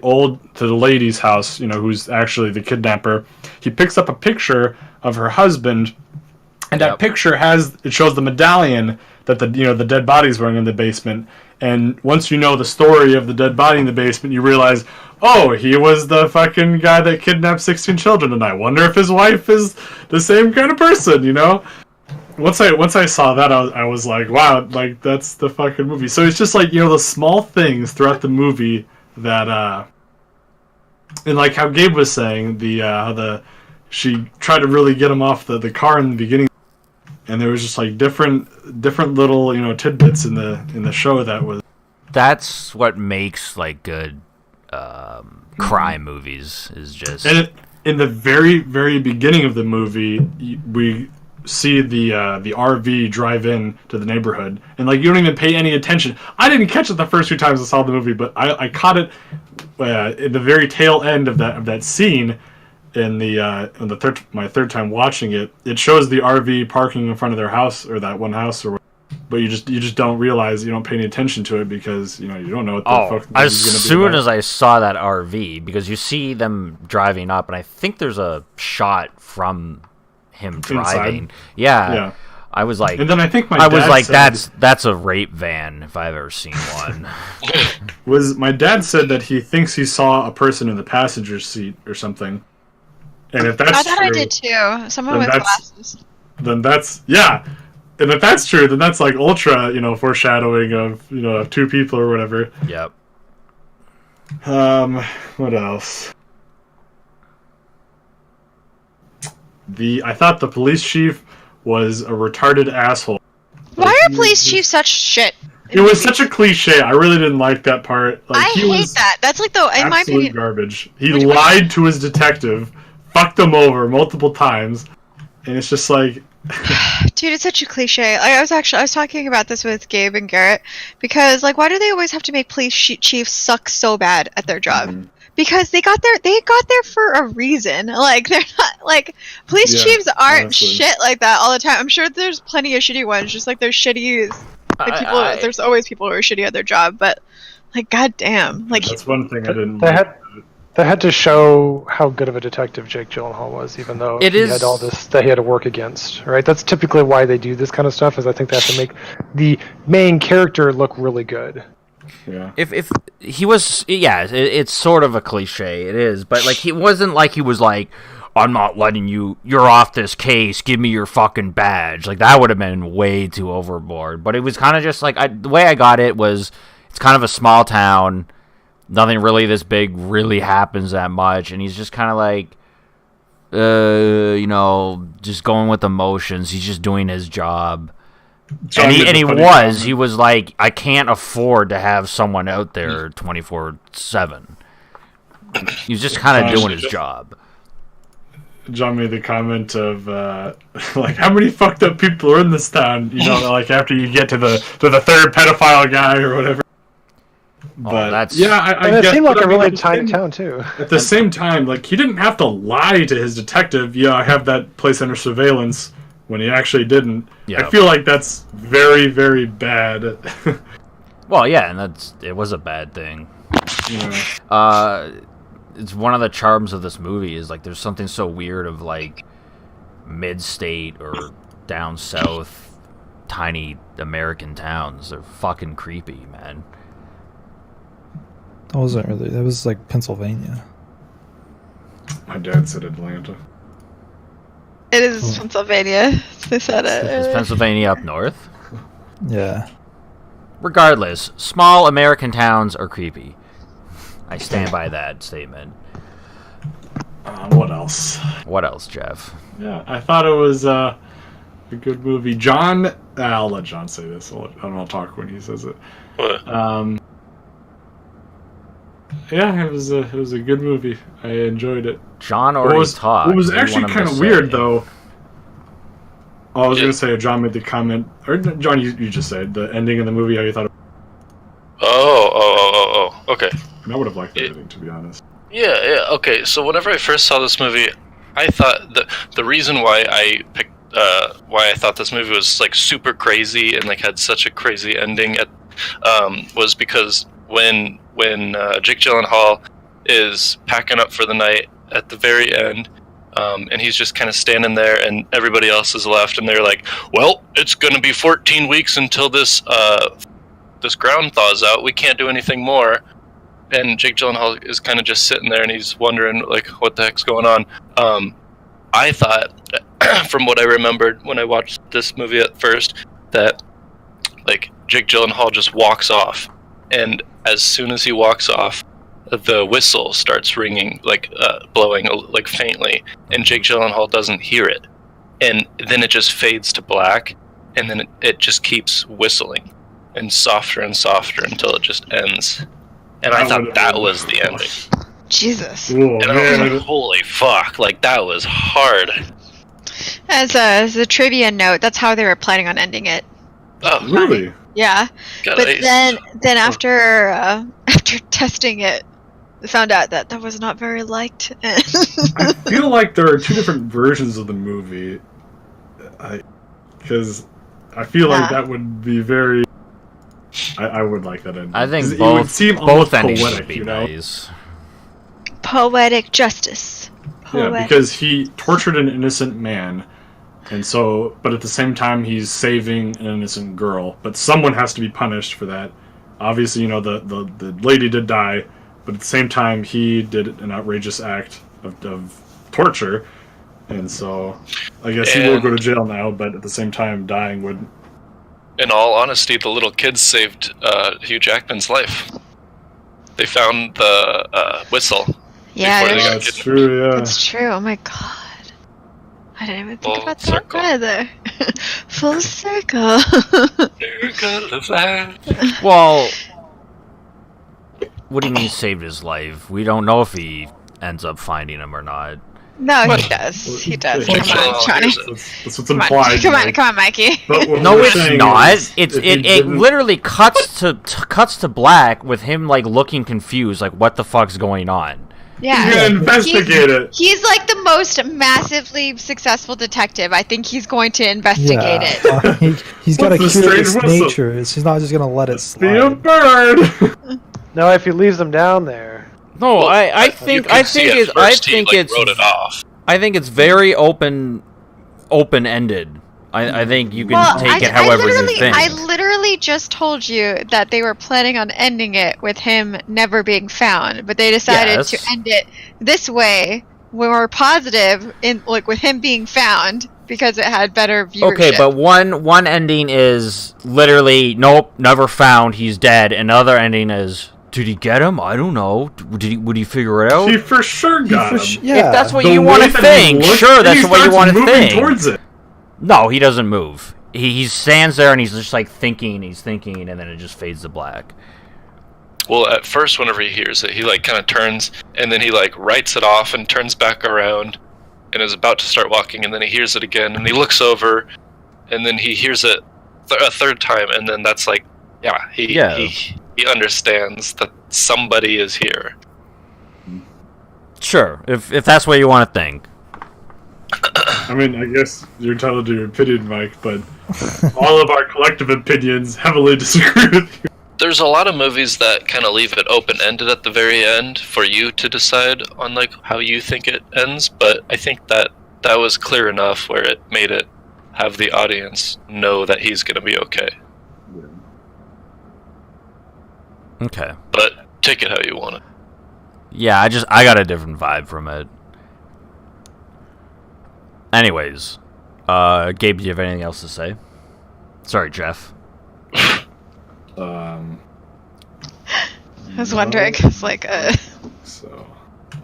[SPEAKER 4] lady's house, who's actually the kidnapper, he picks up a picture of her husband, and that picture shows the medallion that the dead body's wearing in the basement. And once you know the story of the dead body in the basement, you realize, oh, he was the fucking guy that kidnapped 16 children, and I wonder if his wife is the same kind of person, Once I saw that, I was like, wow, like, that's the fucking movie. So it's just like, the small things throughout the movie that, and like how Gabe was saying, she tried to really get him off the car in the beginning, and there was just like different little, tidbits in the show
[SPEAKER 1] That's what makes like good crime movies, is just.
[SPEAKER 4] And in the very, very beginning of the movie, we see the RV drive in to the neighborhood, and like you don't even pay any attention. I didn't catch it the first 2 times I saw the movie, but I caught it in the very tail end of that scene. In my third time watching it, it shows the RV parking in front of their house, or that one house, but you just don't realize, you don't pay any attention to it because you don't know what the fuck the
[SPEAKER 1] as
[SPEAKER 4] movie's gonna be
[SPEAKER 1] soon
[SPEAKER 4] about.
[SPEAKER 1] as I saw that RV, because you see them driving up, and I think there's a shot from him driving.
[SPEAKER 4] Inside?
[SPEAKER 1] Yeah. I was like,
[SPEAKER 4] and then I think
[SPEAKER 1] that's a rape van if I've ever seen one.
[SPEAKER 4] My dad said that he thinks he saw a person in the passenger seat or something. And if that's
[SPEAKER 3] I thought
[SPEAKER 4] true,
[SPEAKER 3] I did too. Someone with glasses.
[SPEAKER 4] Then that's And if that's true, then that's like ultra, foreshadowing of 2 people or whatever.
[SPEAKER 1] Yep.
[SPEAKER 4] What else? I thought the police chief was a retarded asshole.
[SPEAKER 3] Why are police chiefs such shit?
[SPEAKER 4] It was such a cliche. I really didn't like that part. Like,
[SPEAKER 3] I hate that. That's like in my
[SPEAKER 4] absolute
[SPEAKER 3] opinion,
[SPEAKER 4] garbage. He lied to his detective, fucked him over multiple times, and it's just like,
[SPEAKER 3] dude, it's such a cliche. I was talking about this with Gabe and Garrett, because like, why do they always have to make police chiefs suck so bad at their job?
[SPEAKER 4] Mhm.
[SPEAKER 3] Because they got there for a reason. Like, they're not like, police chiefs aren't
[SPEAKER 4] honestly.
[SPEAKER 3] shit like that all the time. I'm sure there's plenty of shitty ones, just like there's shitty people. There's always people who are shitty at their job, but like, goddamn, like,
[SPEAKER 4] that's one thing I didn't
[SPEAKER 6] They
[SPEAKER 4] like.
[SPEAKER 6] had to show how good of a detective Jake Gyllenhaal was, even though he had all this that he had to work against, right? That's typically why they do this kind of stuff, is I think they have to make the main character look really good.
[SPEAKER 4] Yeah.
[SPEAKER 1] If he was, it's sort of a cliche, it is, but like, he wasn't like he was like, I'm not letting you're off this case, give me your fucking badge. Like, that would have been way too overboard. But it was kind of just like, the way I got it was, it's kind of a small town, nothing really this big really happens that much, and he's just kind of like, just going with emotions. He's just doing his job. He was like, I can't afford to have someone out there 24/7. He was just kind of doing his job.
[SPEAKER 4] John made the comment of like how many fucked up people are in this town. You know, like after you get to the third pedophile guy or whatever. But
[SPEAKER 1] that's...
[SPEAKER 4] yeah, I
[SPEAKER 6] And it
[SPEAKER 4] guess,
[SPEAKER 6] seemed like
[SPEAKER 4] but
[SPEAKER 6] a
[SPEAKER 4] I mean,
[SPEAKER 6] really
[SPEAKER 4] at the
[SPEAKER 6] tiny
[SPEAKER 4] same-
[SPEAKER 6] town too.
[SPEAKER 4] At the same time, like he didn't have to lie to his detective. Yeah, I have that place under surveillance when he actually didn't.
[SPEAKER 1] Yeah.
[SPEAKER 4] I feel like that's very, very bad.
[SPEAKER 1] Well, yeah, and it was a bad thing.
[SPEAKER 4] You know.
[SPEAKER 1] It's one of the charms of this movie is like there's something so weird of like mid-state or down south tiny American towns. They're fucking creepy, man.
[SPEAKER 5] That wasn't really. That was like Pennsylvania.
[SPEAKER 4] My dad said Atlanta.
[SPEAKER 3] It is Pennsylvania. They said it.
[SPEAKER 1] Is Pennsylvania up north?
[SPEAKER 5] Yeah.
[SPEAKER 1] Regardless, small American towns are creepy. I stand by that statement.
[SPEAKER 4] What else?
[SPEAKER 1] What else, Jeff?
[SPEAKER 4] Yeah, I thought it was a good movie. John, I'll let John say this. I'll talk when he says it.
[SPEAKER 2] What?
[SPEAKER 4] Yeah, it was a good movie. I enjoyed it.
[SPEAKER 1] John already talked.
[SPEAKER 4] What was
[SPEAKER 1] What do you
[SPEAKER 4] actually
[SPEAKER 1] want him
[SPEAKER 4] kind
[SPEAKER 1] to
[SPEAKER 4] of
[SPEAKER 1] say?
[SPEAKER 4] weird, though. Oh, I was
[SPEAKER 2] Yeah.
[SPEAKER 4] going to say, John made the comment, or John, you just said the ending of the movie, how you thought.
[SPEAKER 2] Oh. Okay.
[SPEAKER 4] I would have liked the ending, to be honest.
[SPEAKER 2] Yeah. Okay. So whenever I first saw this movie, I thought the reason why I picked why I thought this movie was like super crazy and like had such a crazy ending was because when Jake Gyllenhaal is packing up for the night at the very end, and he's just kind of standing there, and everybody else is left, and they're like, "Well, it's gonna be 14 weeks until this ground thaws out. We can't do anything more." And Jake Gyllenhaal is kind of just sitting there, and he's wondering like, "What the heck's going on?" I thought, from what I remembered when I watched this movie at first, that like Jake Gyllenhaal just walks off, and as soon as he walks off, the whistle starts ringing, like blowing like faintly, and Jake Gyllenhaal doesn't hear it, and then it just fades to black, and then it just keeps whistling, and softer until it just ends. And I thought that was the ending.
[SPEAKER 3] Jesus.
[SPEAKER 4] Ooh,
[SPEAKER 2] And I was
[SPEAKER 4] man.
[SPEAKER 2] like, holy fuck, like that was hard.
[SPEAKER 3] As a trivia note, that's how they were planning on ending it.
[SPEAKER 2] Oh,
[SPEAKER 4] Really?
[SPEAKER 3] Yeah,
[SPEAKER 2] God,
[SPEAKER 3] but then after testing it, they found out that was not very liked.
[SPEAKER 4] I feel like there are two different versions of the movie. Because I feel like
[SPEAKER 3] Yeah.
[SPEAKER 4] that would be very... I would like that ending.
[SPEAKER 1] I think
[SPEAKER 4] 'Cause it would seem
[SPEAKER 1] both
[SPEAKER 4] almost
[SPEAKER 1] endings
[SPEAKER 4] poetic,
[SPEAKER 1] would be
[SPEAKER 4] you know?
[SPEAKER 1] nice.
[SPEAKER 3] Poetic justice.
[SPEAKER 4] Yeah,
[SPEAKER 3] Poetic.
[SPEAKER 4] because he tortured an innocent man, and so, but at the same time, he's saving an innocent girl. But someone has to be punished for that. Obviously, you know, the lady did die, but at the same time, he did an outrageous act of torture, and so I guess he will
[SPEAKER 2] And-
[SPEAKER 4] go to jail now. But at the same time, dying would.
[SPEAKER 2] in all honesty, the little kids saved Hugh Jackman's life. They found the whistle.
[SPEAKER 3] Yeah,
[SPEAKER 2] before they
[SPEAKER 3] it's-
[SPEAKER 2] got
[SPEAKER 4] That's
[SPEAKER 2] kidnapped.
[SPEAKER 4] true. Yeah.
[SPEAKER 3] That's true. Oh my god. I didn't even think
[SPEAKER 2] Full
[SPEAKER 3] about
[SPEAKER 2] circle.
[SPEAKER 3] that either. Full circle.
[SPEAKER 1] Well, what do you mean saved his life? We don't know if he ends up finding him or not.
[SPEAKER 3] No,
[SPEAKER 2] What?
[SPEAKER 3] he does. He does.
[SPEAKER 4] Well,
[SPEAKER 3] Come on, Johnny.
[SPEAKER 4] That's what's
[SPEAKER 3] Come on,
[SPEAKER 4] implied.
[SPEAKER 3] come on,
[SPEAKER 4] like,
[SPEAKER 3] come on, Mikey.
[SPEAKER 4] but what
[SPEAKER 1] No,
[SPEAKER 4] we're
[SPEAKER 1] it's
[SPEAKER 4] saying
[SPEAKER 1] not.
[SPEAKER 4] is,
[SPEAKER 1] It's
[SPEAKER 4] if he
[SPEAKER 1] it
[SPEAKER 4] didn't-
[SPEAKER 1] literally cuts to black with him like looking confused, like what the fuck's going on.
[SPEAKER 3] Yeah.
[SPEAKER 4] He's gonna investigate it.
[SPEAKER 3] He's like the most massively successful detective. I think he's going to investigate it.
[SPEAKER 5] He's got a
[SPEAKER 4] What's the
[SPEAKER 5] curious
[SPEAKER 4] strange whistle?
[SPEAKER 5] nature. He's not just gonna let it
[SPEAKER 4] Be a
[SPEAKER 5] slide.
[SPEAKER 4] bird.
[SPEAKER 6] No, if he leaves them down there.
[SPEAKER 1] No,
[SPEAKER 2] Well,
[SPEAKER 1] I
[SPEAKER 2] you
[SPEAKER 1] think
[SPEAKER 2] can see at first he, like, wrote it off.
[SPEAKER 1] I think it's very open ended. I think you can take it however you think.
[SPEAKER 3] I literally just told you that they were planning on ending it with him never being found, but they decided to
[SPEAKER 1] Yes.
[SPEAKER 3] end it this way, more positive, in like with him being found because it had better viewership.
[SPEAKER 1] Okay, but one ending is literally nope, never found, he's dead. Another ending is did he get him? I don't know. Would he figure it out?
[SPEAKER 4] He for sure got him.
[SPEAKER 5] Yeah.
[SPEAKER 1] If that's what
[SPEAKER 4] The
[SPEAKER 1] you want
[SPEAKER 4] way
[SPEAKER 1] to
[SPEAKER 4] that
[SPEAKER 1] think,
[SPEAKER 4] he looks,
[SPEAKER 1] sure,
[SPEAKER 4] and
[SPEAKER 1] that's
[SPEAKER 4] he
[SPEAKER 1] what you
[SPEAKER 4] starts
[SPEAKER 1] want to
[SPEAKER 4] moving
[SPEAKER 1] think.
[SPEAKER 4] towards it.
[SPEAKER 1] No, he doesn't move. He stands there and he's just like thinking, and then it just fades to black.
[SPEAKER 2] Well, at first, whenever he hears it, he like kind of turns, and then he like writes it off and turns back around, and is about to start walking, and then he hears it again, and he looks over, and then he hears it a third time, and then that's like, he understands that somebody is here.
[SPEAKER 1] Sure, if that's what you want to think.
[SPEAKER 4] I mean, I guess you're entitled to your opinion, Mike, but all of our collective opinions heavily disagree with you.
[SPEAKER 2] There's a lot of movies that kind of leave it open-ended at the very end for you to decide on like how you think it ends, but I think that was clear enough where it made it have the audience know that he's going to be okay.
[SPEAKER 1] Okay.
[SPEAKER 2] But take it how you want it.
[SPEAKER 1] Yeah, I got a different vibe from it. Anyways, Gabe, do you have anything else to say? Sorry, Jeff.
[SPEAKER 3] I was wondering, it's like
[SPEAKER 4] So,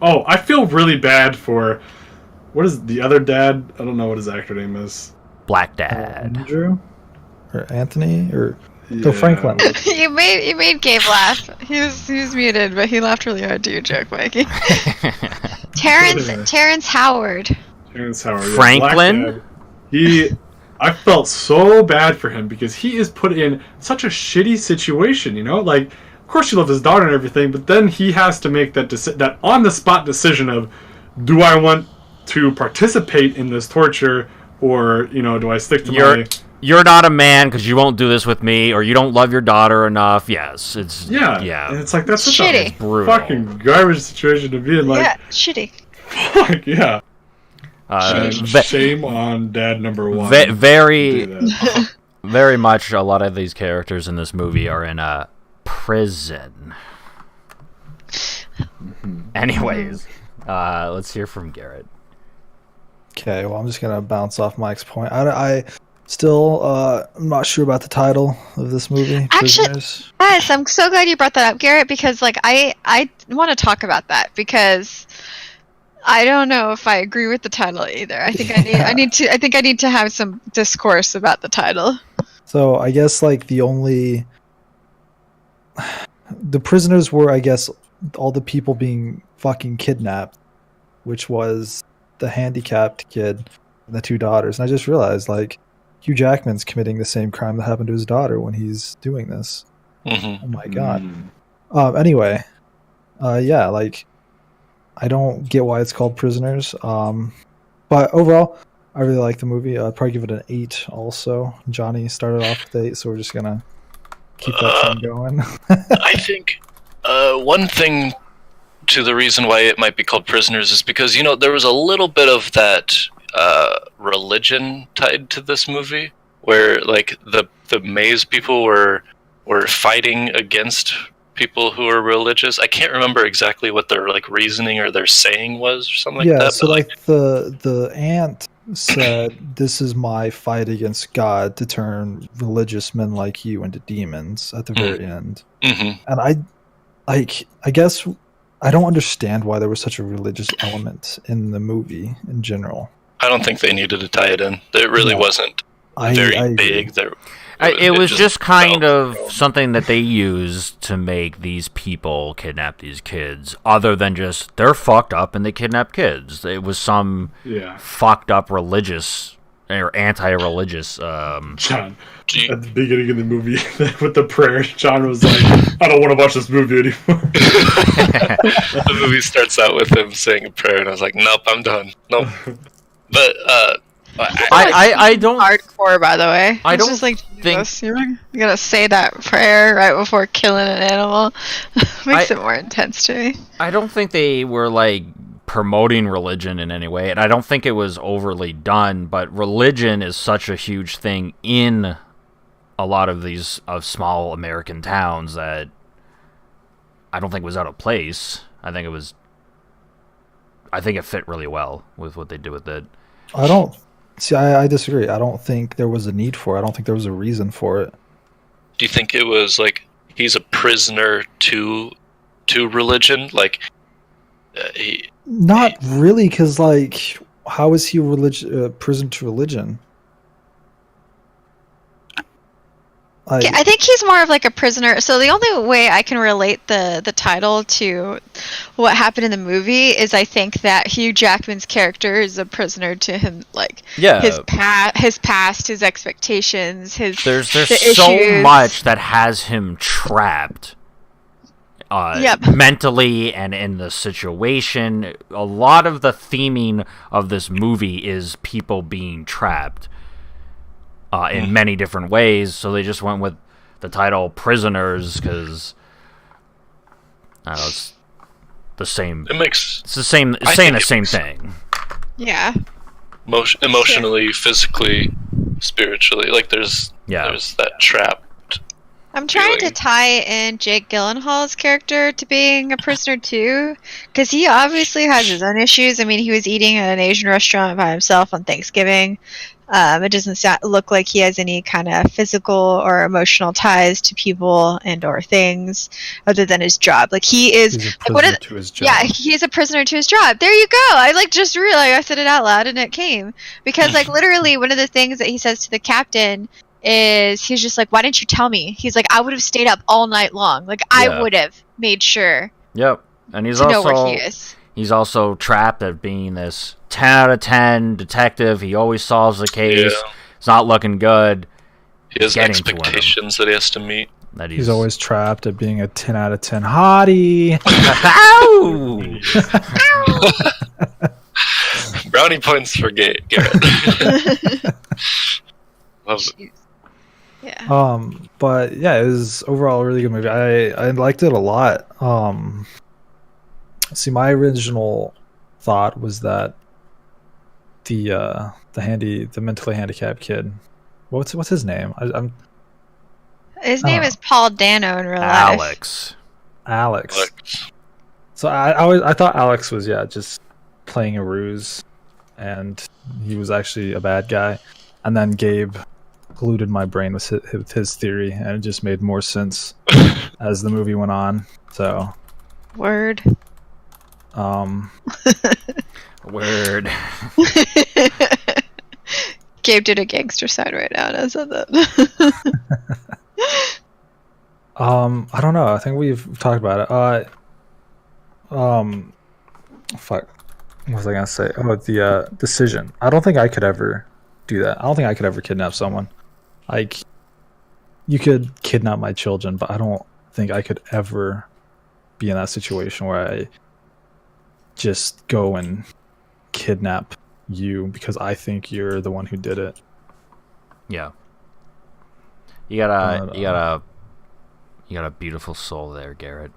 [SPEAKER 4] I feel really bad for what is the other dad? I don't know what his actor name is.
[SPEAKER 1] Black Dad.
[SPEAKER 5] Andrew or Anthony or Franklin.
[SPEAKER 3] you made Gabe laugh. He was muted, but he laughed really hard to your joke, Mikey. Terrence Howard.
[SPEAKER 4] Terrence Howard.
[SPEAKER 1] Franklin?
[SPEAKER 4] I felt so bad for him because he is put in such a shitty situation, you know? Like, of course he loves his daughter and everything, but then he has to make that on-the-spot decision of, do I want to participate in this torture, or, you know, do I stick to my...
[SPEAKER 1] You're not a man because you won't do this with me, or you don't love your daughter enough. Yes, it's...
[SPEAKER 4] Yeah. And it's like, that's such
[SPEAKER 3] shitty.
[SPEAKER 4] A fucking garbage situation to be in. Like,
[SPEAKER 3] yeah, shitty.
[SPEAKER 4] Fuck, yeah. Shame on dad number one.
[SPEAKER 1] Very much a lot of these characters in this movie are in a prison. Anyways, let's hear from Garrett.
[SPEAKER 5] Okay, well, I'm just going to bounce off Mike's point. I still I'm not sure about the title of this movie.
[SPEAKER 3] Actually,
[SPEAKER 5] Prisoners.
[SPEAKER 3] yes, I'm so glad you brought that up, Garrett, because like I want to talk about that because I don't know if I agree with the title either. I think I need to have some discourse about the title.
[SPEAKER 5] So I guess like the prisoners were, I guess, all the people being fucking kidnapped, which was the handicapped kid and the two daughters. And I just realized like Hugh Jackman's committing the same crime that happened to his daughter when he's doing this.
[SPEAKER 2] Mm-hmm.
[SPEAKER 5] Oh my god. Anyway, yeah, like I don't get why it's called Prisoners. But overall, I really like the movie. I'd probably give it an 8 also. Johnny started off with 8, so we're just gonna keep that thing going.
[SPEAKER 2] I think one thing to the reason why it might be called Prisoners is because, you know, there was a little bit of that religion tied to this movie, where like the Maze people were fighting against people who are religious. I can't remember exactly what their like reasoning or their saying was or something like that.
[SPEAKER 5] Yeah, so like the aunt said, "This is my fight against God to turn religious men like you into demons" at the very end.
[SPEAKER 2] Mm-hmm.
[SPEAKER 5] And I guess I don't understand why there was such a religious element in the movie in general.
[SPEAKER 2] I don't think they needed to tie it in. It really wasn't very big.
[SPEAKER 1] It was just kind of something that they used to make these people kidnap these kids, other than just they're fucked up and they kidnap kids. It was some fucked up religious or anti-religious.
[SPEAKER 4] John, at the beginning of the movie with the prayer, John was like, "I don't want to watch this movie anymore."
[SPEAKER 2] The movie starts out with him saying a prayer, and I was like, "Nope, I'm done. Nope." But
[SPEAKER 1] I don't
[SPEAKER 3] hardcore, by the way.
[SPEAKER 1] I
[SPEAKER 3] It's
[SPEAKER 1] don't
[SPEAKER 3] just like
[SPEAKER 1] think
[SPEAKER 3] Jesus, you're gonna say that prayer right before killing an animal. Makes it more intense to me.
[SPEAKER 1] I don't think they were like promoting religion in any way, and I don't think it was overly done. But religion is such a huge thing in a lot of these small American towns that I don't think was out of place. I think it fit really well with what they did with it.
[SPEAKER 5] I disagree. I don't think there was a need for it. I don't think there was a reason for it.
[SPEAKER 2] do you think it was like he's a prisoner to religion? Like
[SPEAKER 5] not really, because like how is he prison to religion?
[SPEAKER 3] I think he's more of like a prisoner. So the only way I can relate the title to what happened in the movie is I think that Hugh Jackman's character is a prisoner to him, like his past, his expectations,
[SPEAKER 1] there's
[SPEAKER 3] the
[SPEAKER 1] so
[SPEAKER 3] issues.
[SPEAKER 1] much that has him trapped. Mentally and in the situation. A lot of the theming of this movie is people being trapped in many different ways, so they just went with the title Prisoners because it's the same. It's the same. It's saying the same thing.
[SPEAKER 3] Yeah.
[SPEAKER 2] Emotionally, physically, spiritually, like there's that trap.
[SPEAKER 3] I'm trying to tie in Jake Gyllenhaal's character to being a prisoner too, because he obviously has his own issues. I mean, he was eating at an Asian restaurant by himself on Thanksgiving. It doesn't look like he has any kind of physical or emotional ties to people and or things other than his job. Like he's a prisoner to his job. Yeah, he's a prisoner to his job. There you go. I just realized I said it out loud and it came because literally one of the things that he says to the captain is he's just like, why didn't you tell me? He's like, I would have stayed up all night long. Like I would have made sure.
[SPEAKER 1] Yep. And he's
[SPEAKER 3] know where he is.
[SPEAKER 1] He's also trapped at being this 10 out of 10 detective. He always solves the case. Yeah. It's not looking good.
[SPEAKER 2] He has expectations that he has to meet.
[SPEAKER 5] He's always trapped at being a 10 out of 10 hottie.
[SPEAKER 2] Brownie points for Garrett. Loves it.
[SPEAKER 3] Yeah.
[SPEAKER 5] But yeah, it was overall a really good movie. I liked it a lot. See, my original thought was that the mentally handicapped kid, what's his name?
[SPEAKER 3] His name is Paul Dano in real life.
[SPEAKER 5] Alex. So I thought Alex was just playing a ruse, and he was actually a bad guy. And then Gabe polluted my brain with his theory, and it just made more sense as the movie went on. So,
[SPEAKER 3] word.
[SPEAKER 1] Word.
[SPEAKER 3] Gabe did a gangster side right now, and I said that.
[SPEAKER 5] I don't know. I think we've talked about it. Fuck. What was I gonna say? Oh, the decision. I don't think I could ever do that. I don't think I could ever kidnap someone. Like, you could kidnap my children, but I don't think I could ever be in that situation where I just go and kidnap you because I think you're the one who did it.
[SPEAKER 1] Yeah. You got a beautiful soul there, Garrett.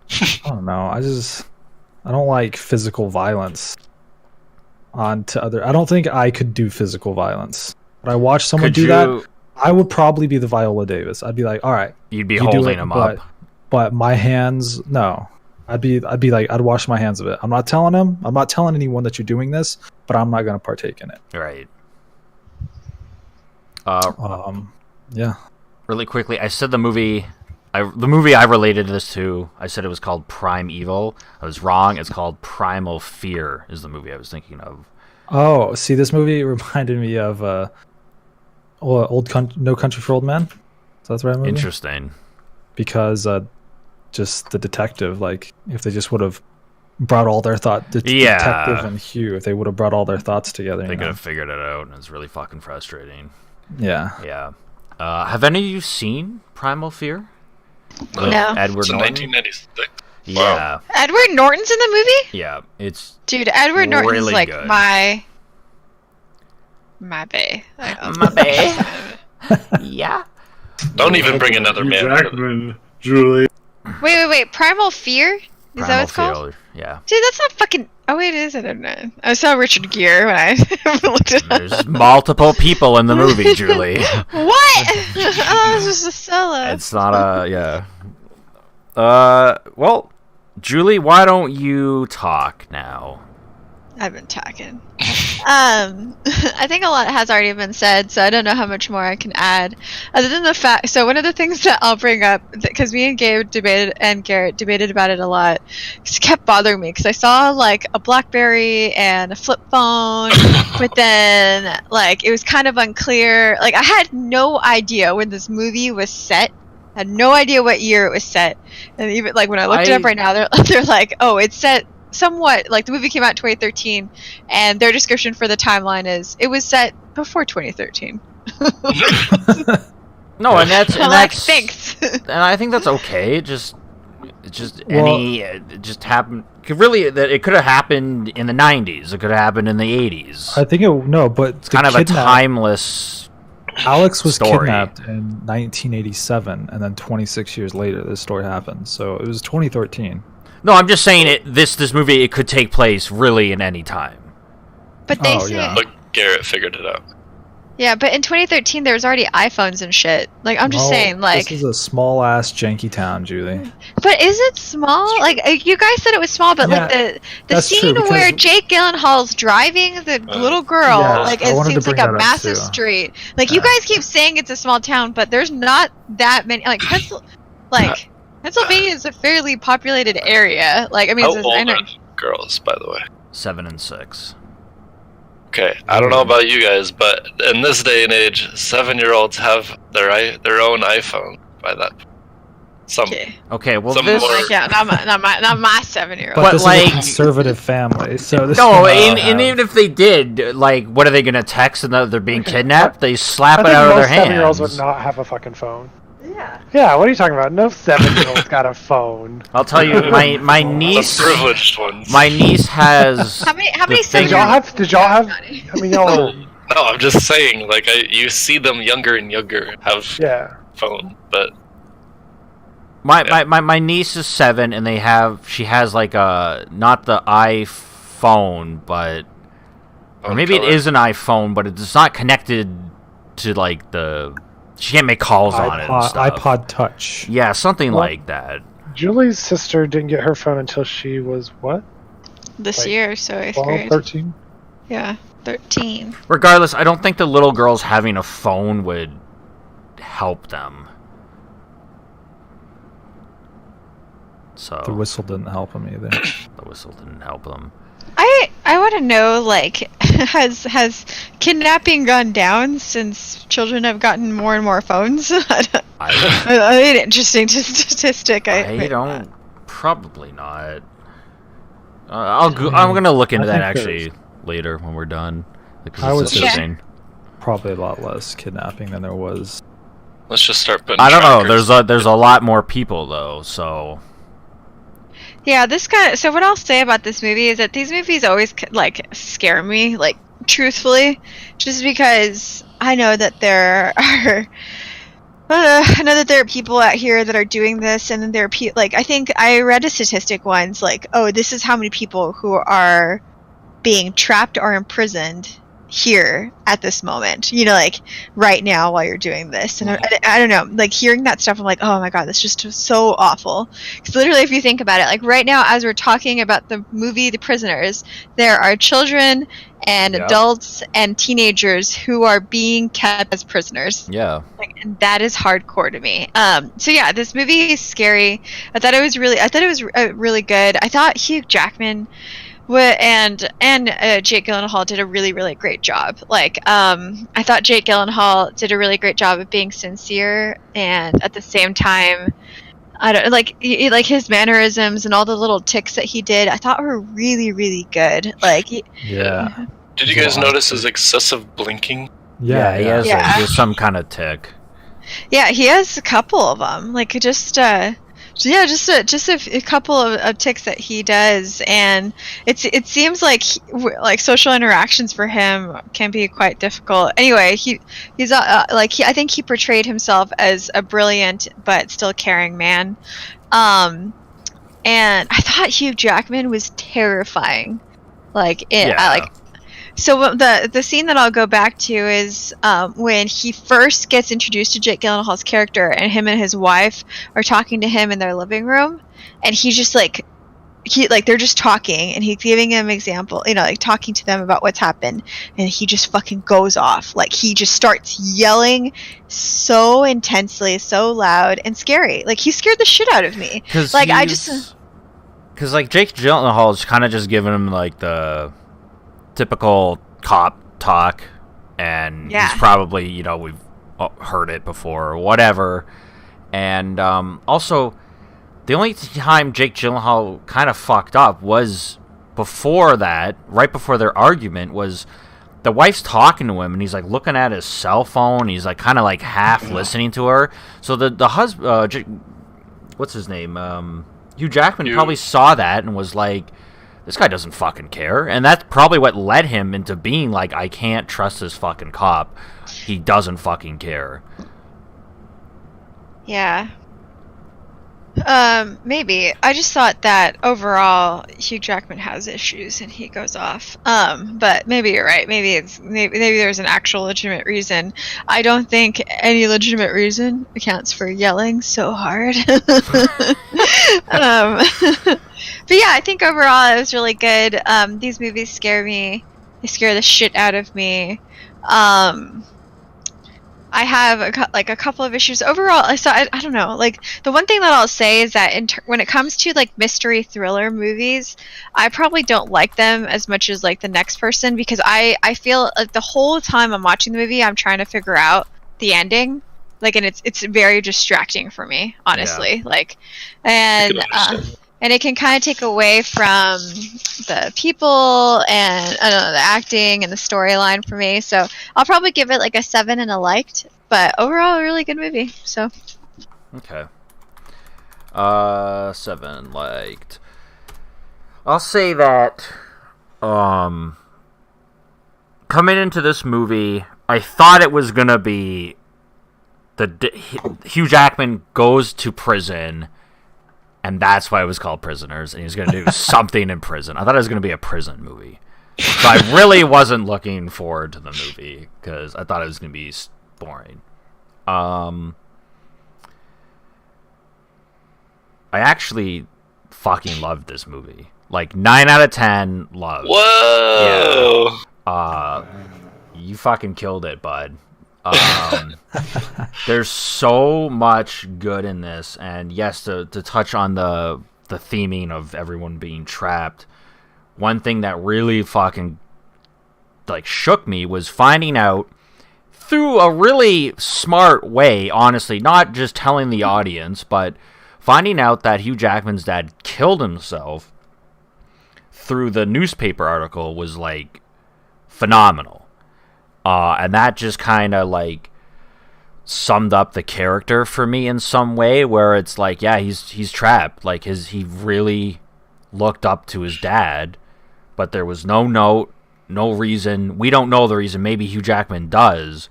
[SPEAKER 5] I don't know. I don't like physical violence onto other. I don't think I could do physical violence. But I watch someone do that, I would probably be the Viola Davis. I'd be like, all right,
[SPEAKER 1] you'd be holding him up.
[SPEAKER 5] But my hands, no. I'd be like, I'd wash my hands of it. I'm not telling him. I'm not telling anyone that you're doing this, but I'm not going to partake in it.
[SPEAKER 1] Right.
[SPEAKER 5] Yeah.
[SPEAKER 1] Really quickly, I said the movie I related this to, I said it was called Prime Evil. I was wrong. It's called Primal Fear is the movie I was thinking of.
[SPEAKER 5] Oh, see, this movie reminded me of No Country for Old Men. So that's the right movie?
[SPEAKER 1] Interesting.
[SPEAKER 5] Because just the detective, like, if they just would have brought all their detective and Hugh, if they would have brought all their thoughts together.
[SPEAKER 1] They could have figured it out, and it's really fucking frustrating.
[SPEAKER 5] Yeah.
[SPEAKER 1] Yeah. Have any of you seen Primal Fear?
[SPEAKER 3] No.
[SPEAKER 1] Edward Norton?
[SPEAKER 2] 1996.
[SPEAKER 1] Yeah.
[SPEAKER 2] Wow.
[SPEAKER 3] Edward Norton's in the movie?
[SPEAKER 1] Yeah, it's
[SPEAKER 3] Dude, Edward Norton's
[SPEAKER 1] really
[SPEAKER 3] like
[SPEAKER 1] good.
[SPEAKER 3] my bae.
[SPEAKER 1] My bae. Yeah.
[SPEAKER 2] Don't even bring another man.
[SPEAKER 4] Jackman, Julie.
[SPEAKER 3] Wait. Primal Fear? Is that what it's called?
[SPEAKER 1] Yeah.
[SPEAKER 3] Dude, that's not fucking. Oh wait, it is Internet. I saw Richard Gere when I looked it up.
[SPEAKER 1] There's multiple people in the movie, Julie.
[SPEAKER 3] What? Oh, it's just a solo.
[SPEAKER 1] It's not a well, Julie, why don't you talk now?
[SPEAKER 3] I've been talking. I think a lot has already been said, so I don't know how much more I can add. Other than the fact, so one of the things that I'll bring up, because me and Gabe debated and Garrett debated about it a lot, it kept bothering me because I saw like a BlackBerry and a flip phone, but then like it was kind of unclear. Like I had no idea when this movie was set. I had no idea what year it was set, and even like when I looked it up right now, they're like, oh, it's set. Somewhat like the movie came out in 2013 and their description for the timeline is it was set before 2013.
[SPEAKER 1] No, and that's
[SPEAKER 3] thanks.
[SPEAKER 1] And I think that's okay. Just happened. It could have happened in the 90s. It could have happened in the 80s.
[SPEAKER 5] I think but
[SPEAKER 1] it's kind of a timeless.
[SPEAKER 5] Alex was
[SPEAKER 1] story.
[SPEAKER 5] kidnapped in 1987, and then 26 years later, this story happened. So it was 2013.
[SPEAKER 1] No, I'm just saying this movie, it could take place really in any time.
[SPEAKER 3] But they say,
[SPEAKER 5] yeah.
[SPEAKER 2] But Garrett figured it out.
[SPEAKER 3] Yeah, but in 2013 there was already iPhones and shit. Like I'm just saying, like
[SPEAKER 5] this is a small ass janky town, Julie.
[SPEAKER 3] But is it small? Like you guys said it was small, but
[SPEAKER 5] Yeah,
[SPEAKER 3] like the
[SPEAKER 5] that's
[SPEAKER 3] scene
[SPEAKER 5] true,
[SPEAKER 3] where
[SPEAKER 5] because-
[SPEAKER 3] Jake Gyllenhaal's driving the little girl,
[SPEAKER 5] Yeah,
[SPEAKER 3] like
[SPEAKER 5] I
[SPEAKER 3] it
[SPEAKER 5] wanted to
[SPEAKER 3] seems like
[SPEAKER 5] bring
[SPEAKER 3] a
[SPEAKER 5] that up,
[SPEAKER 3] massive
[SPEAKER 5] too.
[SPEAKER 3] street. Like you
[SPEAKER 5] Yeah.
[SPEAKER 3] guys keep saying it's a small town, but there's not that many. Like Pennsylvania is a fairly populated area. Like I mean,
[SPEAKER 2] How
[SPEAKER 3] it's,
[SPEAKER 2] old
[SPEAKER 3] I know.
[SPEAKER 2] are girls, by the way?
[SPEAKER 1] 7 and 6.
[SPEAKER 2] Okay, I don't know about you guys, but in this day and age, 7-year-olds have their own iPhone by that.
[SPEAKER 1] Okay, well
[SPEAKER 2] Some
[SPEAKER 1] this.
[SPEAKER 2] more-
[SPEAKER 3] Yeah, not my 7-year-old.
[SPEAKER 5] But
[SPEAKER 1] But,
[SPEAKER 5] this
[SPEAKER 1] like-
[SPEAKER 5] is a conservative family, so this
[SPEAKER 1] No,
[SPEAKER 5] might
[SPEAKER 1] and
[SPEAKER 5] have-
[SPEAKER 1] even if they did, like, what are they gonna text and they're being kidnapped? They slap
[SPEAKER 6] I
[SPEAKER 1] it
[SPEAKER 6] think
[SPEAKER 1] out of their
[SPEAKER 6] most 7-year-olds
[SPEAKER 1] hands.
[SPEAKER 6] would not have a fucking phone.
[SPEAKER 3] Yeah.
[SPEAKER 6] Yeah, what are you talking about? No 7-year-old's got a phone.
[SPEAKER 1] I'll tell you, my
[SPEAKER 2] The
[SPEAKER 1] niece,
[SPEAKER 2] privileged ones.
[SPEAKER 1] my niece has.
[SPEAKER 3] How many
[SPEAKER 1] The thing-
[SPEAKER 6] Did y'all
[SPEAKER 3] 7-year-olds?
[SPEAKER 6] have? I mean, y'all.
[SPEAKER 2] No, I'm just saying, like, you see them younger and younger have
[SPEAKER 6] Yeah.
[SPEAKER 2] phone, but
[SPEAKER 1] My niece is 7, and she has like a not the iPhone, but or maybe it is an iPhone, but it's not connected to like she can't make calls on it and stuff.
[SPEAKER 5] iPod Touch.
[SPEAKER 1] Yeah, something
[SPEAKER 6] Well-
[SPEAKER 1] like that.
[SPEAKER 6] Julie's sister didn't get her phone until she was what?
[SPEAKER 3] This
[SPEAKER 6] Like,
[SPEAKER 3] year, so 8th
[SPEAKER 6] 12,
[SPEAKER 3] grade.
[SPEAKER 6] 13?
[SPEAKER 3] Yeah, 13.
[SPEAKER 1] Regardless, I don't think the little girls having a phone would help them. So
[SPEAKER 5] The whistle didn't help him either.
[SPEAKER 1] the whistle didn't help them.
[SPEAKER 3] I want to know, like, has kidnapping gone down since children have gotten more and more phones? An interesting statistic.
[SPEAKER 1] I don't. Probably not. I'm gonna look into
[SPEAKER 5] I
[SPEAKER 1] that
[SPEAKER 5] think
[SPEAKER 1] actually later when we're done. Because
[SPEAKER 5] I would
[SPEAKER 1] it's
[SPEAKER 5] say-
[SPEAKER 1] interesting.
[SPEAKER 5] Probably a lot less kidnapping than there was.
[SPEAKER 2] let's just start putting.
[SPEAKER 1] I don't know.
[SPEAKER 2] trackers.
[SPEAKER 1] There's a lot more people though. So
[SPEAKER 3] Yeah, so what I'll say about this movie is that these movies always like scare me, like truthfully, just because I know that there are people out here that are doing this, and then there are like I think I read a statistic once, like, oh, this is how many people who are being trapped or imprisoned here at this moment, like right now while you're doing this. And I don't know, like hearing that stuff, I'm like, oh my god, that's just so awful. Because literally, if you think about it, like right now as we're talking about the movie The Prisoners, there are children and
[SPEAKER 1] Yep.
[SPEAKER 3] adults and teenagers who are being kept as prisoners.
[SPEAKER 1] yeah,
[SPEAKER 3] And that is hardcore to me. So yeah, this movie is scary. I thought it was really good. I thought Hugh Jackman and Jake Gyllenhaal did a really, really great job. Like, I thought Jake Gyllenhaal did a really great job of being sincere, and at the same time, I don't like his mannerisms and all the little ticks that he did. I thought were really, really good. Like,
[SPEAKER 5] Yeah.
[SPEAKER 2] Did you guys notice his excessive blinking?
[SPEAKER 5] Yeah,
[SPEAKER 1] he has
[SPEAKER 3] Yeah.
[SPEAKER 1] there's some kind of tick.
[SPEAKER 3] yeah, he has a couple of them. Like, just a couple of ticks that he does, and it seems like social interactions for him can be quite difficult. Anyway, he's I think he portrayed himself as a brilliant but still caring man, and I thought Hugh Jackman was terrifying. So the scene that I'll go back to is when he first gets introduced to Jake Gyllenhaal's character, and him and his wife are talking to him in their living room, and he's just like they're just talking and he's giving them example, like talking to them about what's happened, and he just fucking goes off. Like he just starts yelling so intensely, so loud and scary. Like he scared the shit out of me.
[SPEAKER 1] Because like Jake Gyllenhaal is kind of just giving him like the typical cop talk, and he's probably we've heard it before or whatever. And also, the only time Jake Gyllenhaal kind of fucked up was before that, right before their argument, was the wife's talking to him, and he's like looking at his cell phone. He's like kind of like half listening to her. So the husband, what's his name? Hugh Jackman probably saw that and was like, this guy doesn't fucking care. And that's probably what led him into being like, I can't trust this fucking cop. He doesn't fucking care.
[SPEAKER 3] Yeah. Maybe. I just thought that overall Hugh Jackman has issues and he goes off. But maybe you're right. Maybe there's an actual legitimate reason. I don't think any legitimate reason accounts for yelling so hard. But yeah, I think overall it was really good. These movies scare me. They scare the shit out of me. I have a couple of issues overall. So I don't know. Like the one thing that I'll say is that when it comes to like mystery thriller movies, I probably don't like them as much as like the next person, because I feel like the whole time I'm watching the movie, I'm trying to figure out the ending. Like, and it's very distracting for me, honestly. Yeah. Like, and it can kind of take away from the people and I don't know, the acting and the storyline for me. So I'll probably give it like a 7 and a liked, but overall a really good movie. So
[SPEAKER 1] okay, 7 liked. I'll say that coming into this movie, I thought it was gonna be Hugh Jackman goes to prison. And that's why it was called Prisoners, and he was going to do something in prison. I thought it was going to be a prison movie. So I really wasn't looking forward to the movie, because I thought it was going to be boring. I actually fucking loved this movie. Like, 9 out of 10, love.
[SPEAKER 2] Whoa!
[SPEAKER 1] Yeah. You fucking killed it, bud. There's so much good in this, and yes, to touch on the theming of everyone being trapped, one thing that really fucking like shook me was finding out through a really smart way, honestly, not just telling the audience, but finding out that Hugh Jackman's dad killed himself through the newspaper article was like phenomenal. And that just kind of like summed up the character for me in some way, where it's like, yeah, he's trapped. Like he really looked up to his dad, but there was no note, no reason. We don't know the reason. Maybe Hugh Jackman does,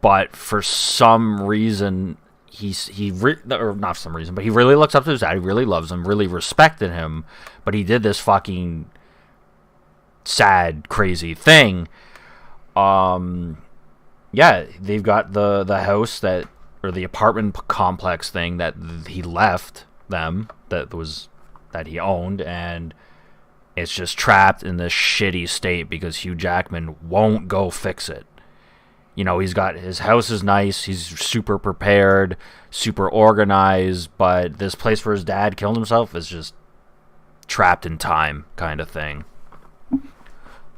[SPEAKER 1] but for some reason or not for some reason, but he really looks up to his dad. He really loves him, really respected him, but he did this fucking sad, crazy thing. Yeah, they've got the house or the apartment complex thing that he left them, that he owned, and it's just trapped in this shitty state because Hugh Jackman won't go fix it. He's got, his house is nice, he's super prepared, super organized, but this place where his dad killed himself is just trapped in time kind of thing.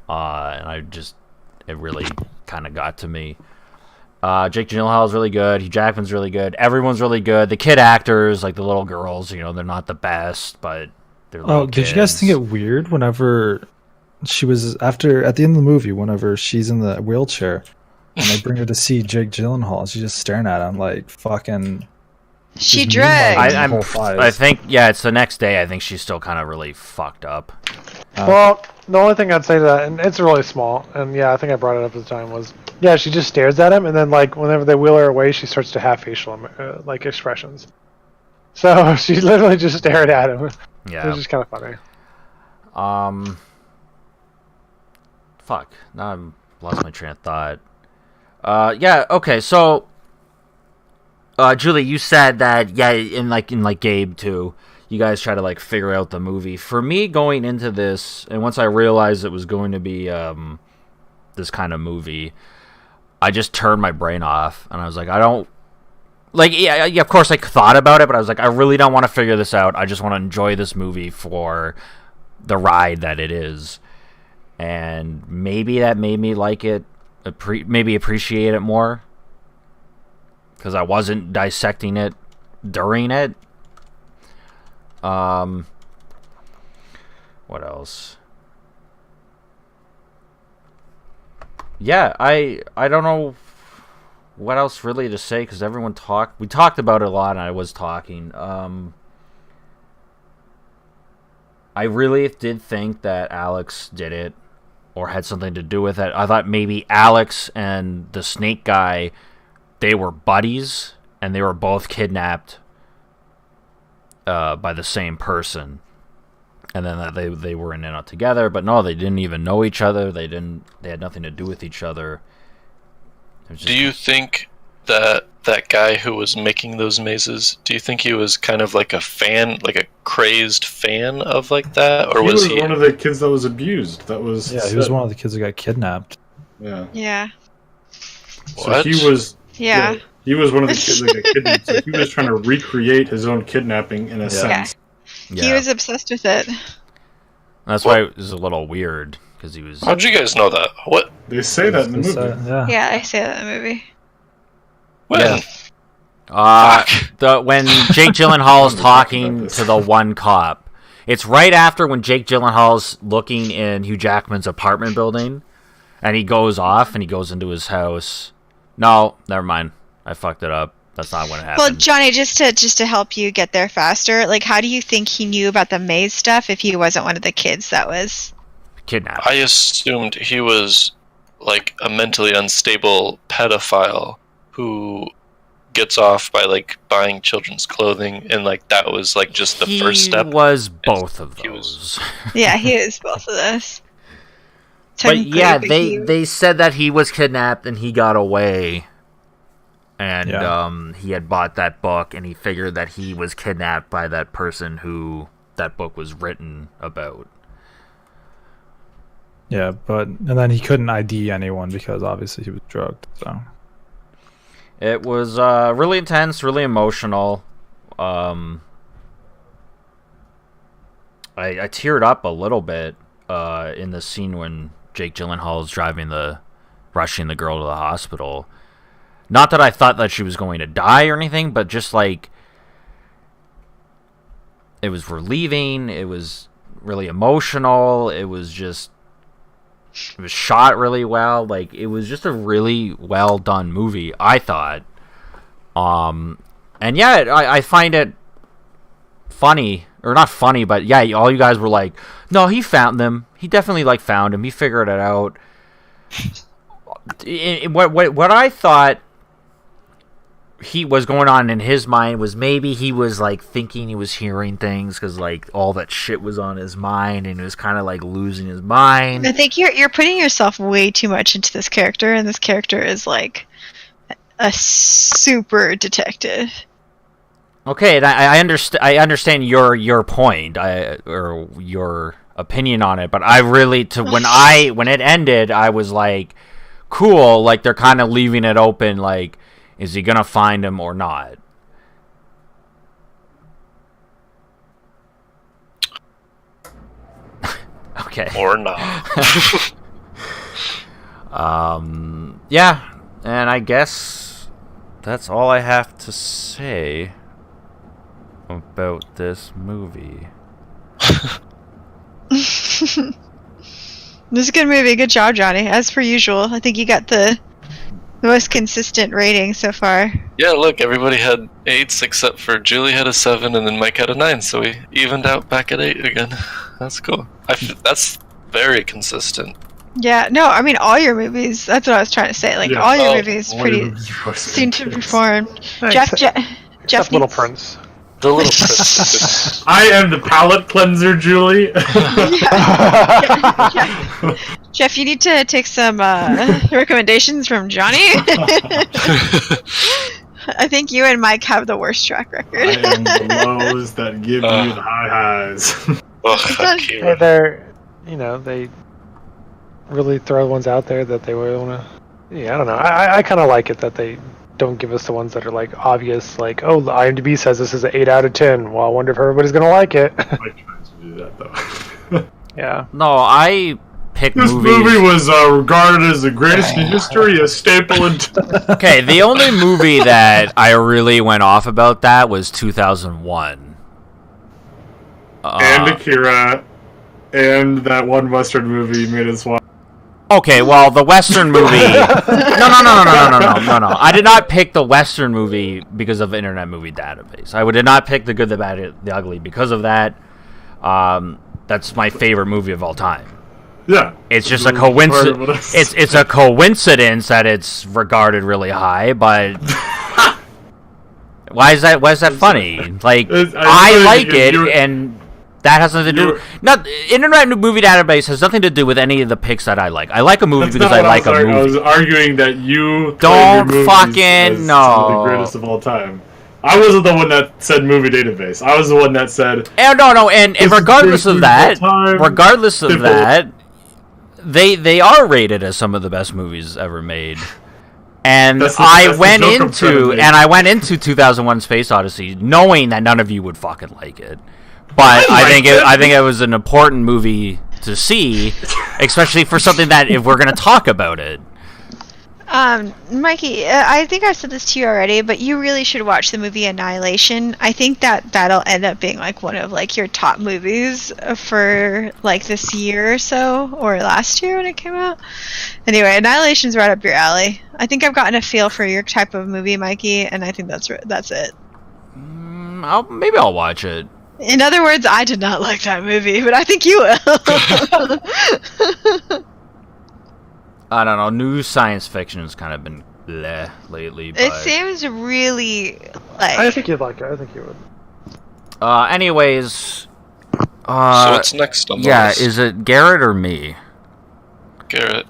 [SPEAKER 1] And it really kind of got to me. Jake Gyllenhaal is really good. Hugh Jackman's really good. Everyone's really good. The kid actors, like the little girls, they're not the best, but they're little kids.
[SPEAKER 5] Did you guys think it weird whenever she was at the end of the movie, whenever she's in the wheelchair and they bring her to see Jake Gyllenhaal, she's just staring at him like fucking.
[SPEAKER 3] She dragged.
[SPEAKER 1] I think, yeah, it's the next day. I think she's still kind of really fucked up.
[SPEAKER 6] Well, the only thing I'd say to that, and it's really small, and yeah, I think I brought it up at the time, was, yeah, she just stares at him, and then, like, whenever they wheel her away, she starts to have facial, like, expressions. So, she literally just stared at him.
[SPEAKER 1] Yeah.
[SPEAKER 6] It was just kind of funny.
[SPEAKER 1] Fuck. Now I've lost my train of thought. Yeah, okay, so, Julie, you said that, yeah, in like Gabe, too, you guys try to like figure out the movie. For me, going into this, and once I realized it was going to be this kind of movie, I just turned my brain off, and I was like, I don't like. Yeah, of course, I thought about it, but I was like, I really don't want to figure this out. I just want to enjoy this movie for the ride that it is, and maybe that made me like it, maybe appreciate it more, because I wasn't dissecting it during it. What else? Yeah, I don't know what else really to say, because we talked about it a lot, and I was talking. I really did think that Alex did it, or had something to do with it. I thought maybe Alex and the snake guy, they were buddies, and they were both kidnapped by the same person, and then that they were in and out together. But no, they didn't even know each other. They had nothing to do with each other.
[SPEAKER 2] Do you think that guy who was making those mazes, do you think he was kind of like a fan, like a crazed fan of like that, or was he
[SPEAKER 4] one of the kids that was abused? That was
[SPEAKER 5] he was one of the kids that got kidnapped.
[SPEAKER 4] Yeah.
[SPEAKER 3] Yeah.
[SPEAKER 4] So
[SPEAKER 2] What?
[SPEAKER 4] he was.
[SPEAKER 3] Yeah.
[SPEAKER 4] He was one of the kids that got kidnapped. So he was trying to recreate his own kidnapping in a sense.
[SPEAKER 1] Yeah.
[SPEAKER 3] He was obsessed with it.
[SPEAKER 1] That's why it was a little weird, because he was.
[SPEAKER 2] How'd you guys know that? What?
[SPEAKER 4] They say that in the movie.
[SPEAKER 3] Yeah, I say that in the movie.
[SPEAKER 2] When?
[SPEAKER 1] Yeah. When Jake Gyllenhaal's talking to the one cop, it's right after when Jake Gyllenhaal's looking in Hugh Jackman's apartment building, and he goes off and he goes into his house. No, never mind. I fucked it up. That's not what happened.
[SPEAKER 3] Well, Johnny, just to help you get there faster, like, how do you think he knew about the maze stuff if he wasn't one of the kids that was
[SPEAKER 1] kidnapped?
[SPEAKER 2] I assumed he was like a mentally unstable pedophile who gets off by like buying children's clothing, and like that was like just the first step.
[SPEAKER 1] He was both of
[SPEAKER 2] He was-
[SPEAKER 1] those.
[SPEAKER 3] Yeah, he was both of those.
[SPEAKER 1] But yeah,
[SPEAKER 3] Technically,
[SPEAKER 1] they said that he was kidnapped and he got away. And
[SPEAKER 5] Yeah.
[SPEAKER 1] he had bought that book, and he figured that he was kidnapped by that person who that book was written about.
[SPEAKER 5] Yeah, and then he couldn't ID anyone because obviously he was drugged. So
[SPEAKER 1] It was really intense, really emotional. I teared up a little bit in the scene when Jake Gyllenhaal is rushing the girl to the hospital. Not that I thought that she was going to die or anything, but just like it was relieving. It was really emotional. It was shot really well. Like, it was just a really well done movie, I thought. And yeah, I find it funny, or not funny, but yeah, all you guys were like, no, he found them. He definitely like found him. He figured it out. What I thought he was going on in his mind was maybe he was like thinking he was hearing things because like all that shit was on his mind, and he was kind of like losing his mind.
[SPEAKER 3] I think you're putting yourself way too much into this character, and this character is like a super detective.
[SPEAKER 1] Okay, and I understand your point, or your opinion on it, but I really when it ended, I was like, cool, like they're kind of leaving it open, like, is he gonna find him or not? Okay.
[SPEAKER 2] Or not.
[SPEAKER 1] Yeah, and I guess that's all I have to say about this movie.
[SPEAKER 3] This is a good movie. Good job, Johnny. As per usual, I think you got the most consistent rating so far.
[SPEAKER 2] Yeah, look, everybody had 8s except for Julie had a 7, and then Mike had a 9, so we evened out back at 8 again. That's cool. That's very consistent.
[SPEAKER 3] Yeah, no, I mean all your movies. That's what I was trying to say. Like
[SPEAKER 4] Yeah.
[SPEAKER 3] all your
[SPEAKER 2] Oh,
[SPEAKER 3] movies
[SPEAKER 4] All
[SPEAKER 3] pretty
[SPEAKER 4] your movies are
[SPEAKER 3] seem to
[SPEAKER 4] kids.
[SPEAKER 3] perform.
[SPEAKER 6] Except
[SPEAKER 3] Jeff
[SPEAKER 6] Little
[SPEAKER 3] needs-
[SPEAKER 6] Prince.
[SPEAKER 2] The Little Prince.
[SPEAKER 4] I am the palate cleanser, Julie.
[SPEAKER 3] Jeff, you need to take some recommendations from Johnny. I think you and Mike have the worst track record.
[SPEAKER 4] I am the lows that give you the high highs.
[SPEAKER 6] Hey, they're, they really throw ones out there that they really want to. Yeah, I don't know. I kind of like it that they don't give us the ones that are like obvious, like, oh, the IMDb says this is an 8 out of 10. Well, I wonder if everybody's gonna like it.
[SPEAKER 4] I tried to do that though.
[SPEAKER 6] Yeah.
[SPEAKER 1] No, I pick
[SPEAKER 4] This
[SPEAKER 1] movies.
[SPEAKER 4] movie was regarded as the greatest in history, a staple in.
[SPEAKER 1] Okay, the only movie that I really went off about that was 2001.
[SPEAKER 4] And Akira, and that one Western movie made us watch.
[SPEAKER 1] Okay, well, the Western movie. No. I did not pick the Western movie because of Internet Movie Database. I did not pick The Good, the Bad, the Ugly because of that. That's my favorite movie of all time.
[SPEAKER 4] Yeah,
[SPEAKER 1] It's just a coincidence. It's a coincidence that it's regarded really high, but why is that funny? Like, I like it, and that has nothing to do. Internet Movie Database has nothing to do with any of the picks that I like. I like a movie because I like a movie.
[SPEAKER 4] I was arguing that you
[SPEAKER 1] Don't
[SPEAKER 4] claim your
[SPEAKER 1] fucking
[SPEAKER 4] as
[SPEAKER 1] no.
[SPEAKER 4] some of the greatest of all time. I wasn't the one that said movie database. I was the one that said.
[SPEAKER 1] And regardless of that, they are rated as some of the best movies ever made. And I went into 2001: Space Odyssey knowing that none of you would fucking like it. But I think it was an important movie to see, especially for something that if we're going to talk about it.
[SPEAKER 3] Mikey, I think I've said this to you already, but you really should watch the movie Annihilation. I think that'll end up being like one of like your top movies for like this year or so, or last year when it came out. Anyway, Annihilation's right up your alley. I think I've gotten a feel for your type of movie, Mikey, and I think that's it.
[SPEAKER 1] Maybe I'll watch it.
[SPEAKER 3] In other words, I did not like that movie, but I think you will.
[SPEAKER 1] I don't know. New science fiction has kind of been bleh lately. But...
[SPEAKER 3] It seems really like.
[SPEAKER 6] I think you'd like it. I think you would.
[SPEAKER 1] Anyways.
[SPEAKER 2] So what's next on the list?
[SPEAKER 1] Is it Garrett or me?
[SPEAKER 2] Garrett.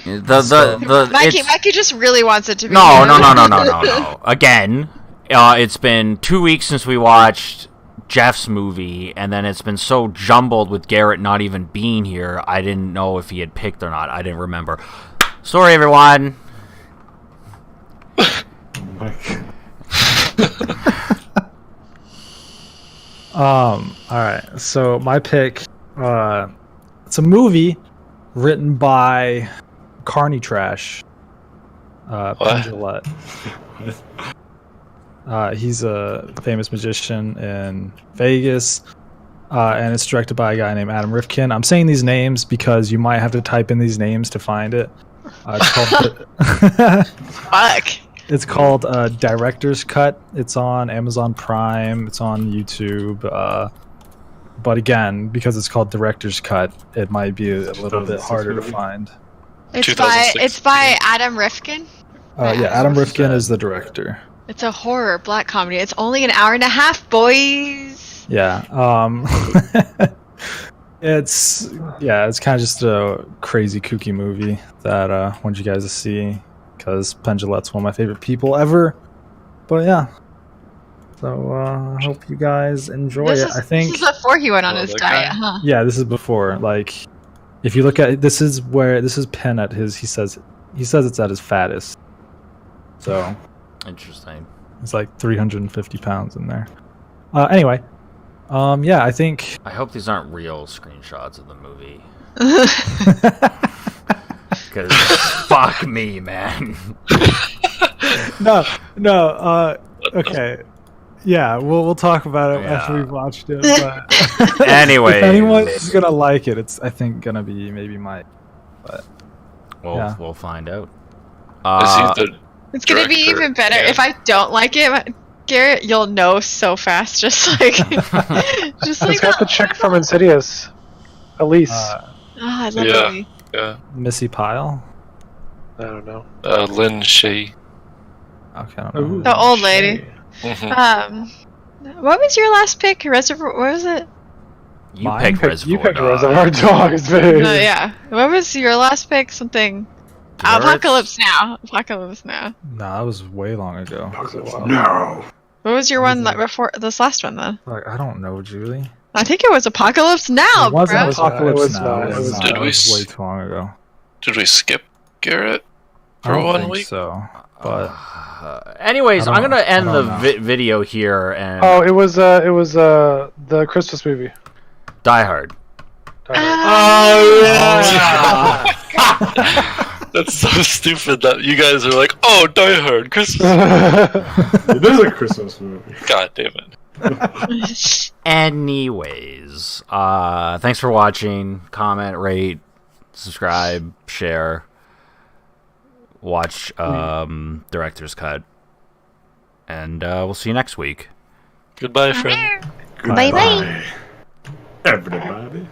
[SPEAKER 3] Mikey just really wants it to be.
[SPEAKER 1] No. Again, it's been 2 weeks since we watched Jeff's movie, and then it's been so jumbled with Garrett not even being here, I didn't know if he had picked or not. I didn't remember. Sorry, everyone.
[SPEAKER 5] Alright, so my pick, it's a movie written by Carney Trash, Penn Jillette. He's a famous magician in Vegas, and it's directed by a guy named Adam Rifkin. I'm saying these names because you might have to type in these names to find it. It's called
[SPEAKER 3] Fuck.
[SPEAKER 5] It's called Director's Cut. It's on Amazon Prime. It's on YouTube. But again, because it's called Director's Cut, it might be a little bit harder to find.
[SPEAKER 3] It's by Adam Rifkin.
[SPEAKER 5] Adam Rifkin is the director.
[SPEAKER 3] It's a horror black comedy. It's only an hour and a half, boys.
[SPEAKER 5] Yeah. It's kind of just a crazy kooky movie that I want you guys to see because Penn Jillette's one of my favorite people ever. But yeah. So I hope you guys enjoy it. I think
[SPEAKER 3] this is before he went on his diet, huh?
[SPEAKER 5] Yeah, this is before. Like, if you look at it, this is Penn at his. He says it's at his fattest. So
[SPEAKER 1] interesting.
[SPEAKER 5] It's like 350 pounds in there. Anyway, I think.
[SPEAKER 1] I hope these aren't real screenshots of the movie. Because fuck me, man.
[SPEAKER 5] No. Okay. Yeah, we'll talk about it after we've watched it. But
[SPEAKER 1] anyway,
[SPEAKER 5] if anyone's gonna like it, it's I think gonna be maybe Mike. But
[SPEAKER 1] we'll find out.
[SPEAKER 3] It's gonna be even better if I don't like it, Garrett. You'll know so fast, just like
[SPEAKER 6] It's got the chick from Insidious, Elise.
[SPEAKER 3] I love Elise.
[SPEAKER 2] Yeah.
[SPEAKER 5] Missy Pyle.
[SPEAKER 6] I don't know.
[SPEAKER 2] Lynn Shay.
[SPEAKER 5] Okay, I don't know.
[SPEAKER 3] The old lady.
[SPEAKER 2] Mm-hmm.
[SPEAKER 3] What was your last pick? Reservoir? What was it?
[SPEAKER 1] You picked Reservoir
[SPEAKER 6] Reservoir Dogs, babe.
[SPEAKER 3] No, yeah. What was your last pick? Something.
[SPEAKER 1] Garrett's?
[SPEAKER 3] Apocalypse Now. Apocalypse Now.
[SPEAKER 5] Nah, that was way long ago.
[SPEAKER 4] No.
[SPEAKER 3] What was your one before this last one then?
[SPEAKER 5] Like, I don't know, Julie.
[SPEAKER 3] I think it was Apocalypse Now,
[SPEAKER 5] It wasn't
[SPEAKER 3] bro.
[SPEAKER 5] Apocalypse
[SPEAKER 6] It was
[SPEAKER 5] Now.
[SPEAKER 6] not.
[SPEAKER 5] It
[SPEAKER 6] It was
[SPEAKER 5] was
[SPEAKER 6] not.
[SPEAKER 5] not.
[SPEAKER 2] Did
[SPEAKER 5] It
[SPEAKER 2] we
[SPEAKER 5] was way
[SPEAKER 2] s-
[SPEAKER 5] too long ago.
[SPEAKER 2] Did we skip Garrett
[SPEAKER 5] I
[SPEAKER 2] for
[SPEAKER 5] don't
[SPEAKER 2] 1
[SPEAKER 5] think
[SPEAKER 2] week?
[SPEAKER 5] so. But
[SPEAKER 1] Anyways,
[SPEAKER 5] I
[SPEAKER 1] I'm
[SPEAKER 5] don't-
[SPEAKER 1] gonna
[SPEAKER 5] I
[SPEAKER 1] end
[SPEAKER 5] don't
[SPEAKER 1] the
[SPEAKER 5] know.
[SPEAKER 1] video here and
[SPEAKER 6] Oh, it was the Christmas movie.
[SPEAKER 1] Die Hard.
[SPEAKER 3] Oh,
[SPEAKER 2] That's so stupid that you guys are like, oh, Die Hard, Christmas.
[SPEAKER 4] It is a Christmas movie.
[SPEAKER 2] God damn it.
[SPEAKER 1] Anyways, thanks for watching. Comment, rate, subscribe, share. Watch Director's Cut. And we'll see you next week.
[SPEAKER 2] Goodbye, friend.
[SPEAKER 3] Bye bye.
[SPEAKER 4] Everybody.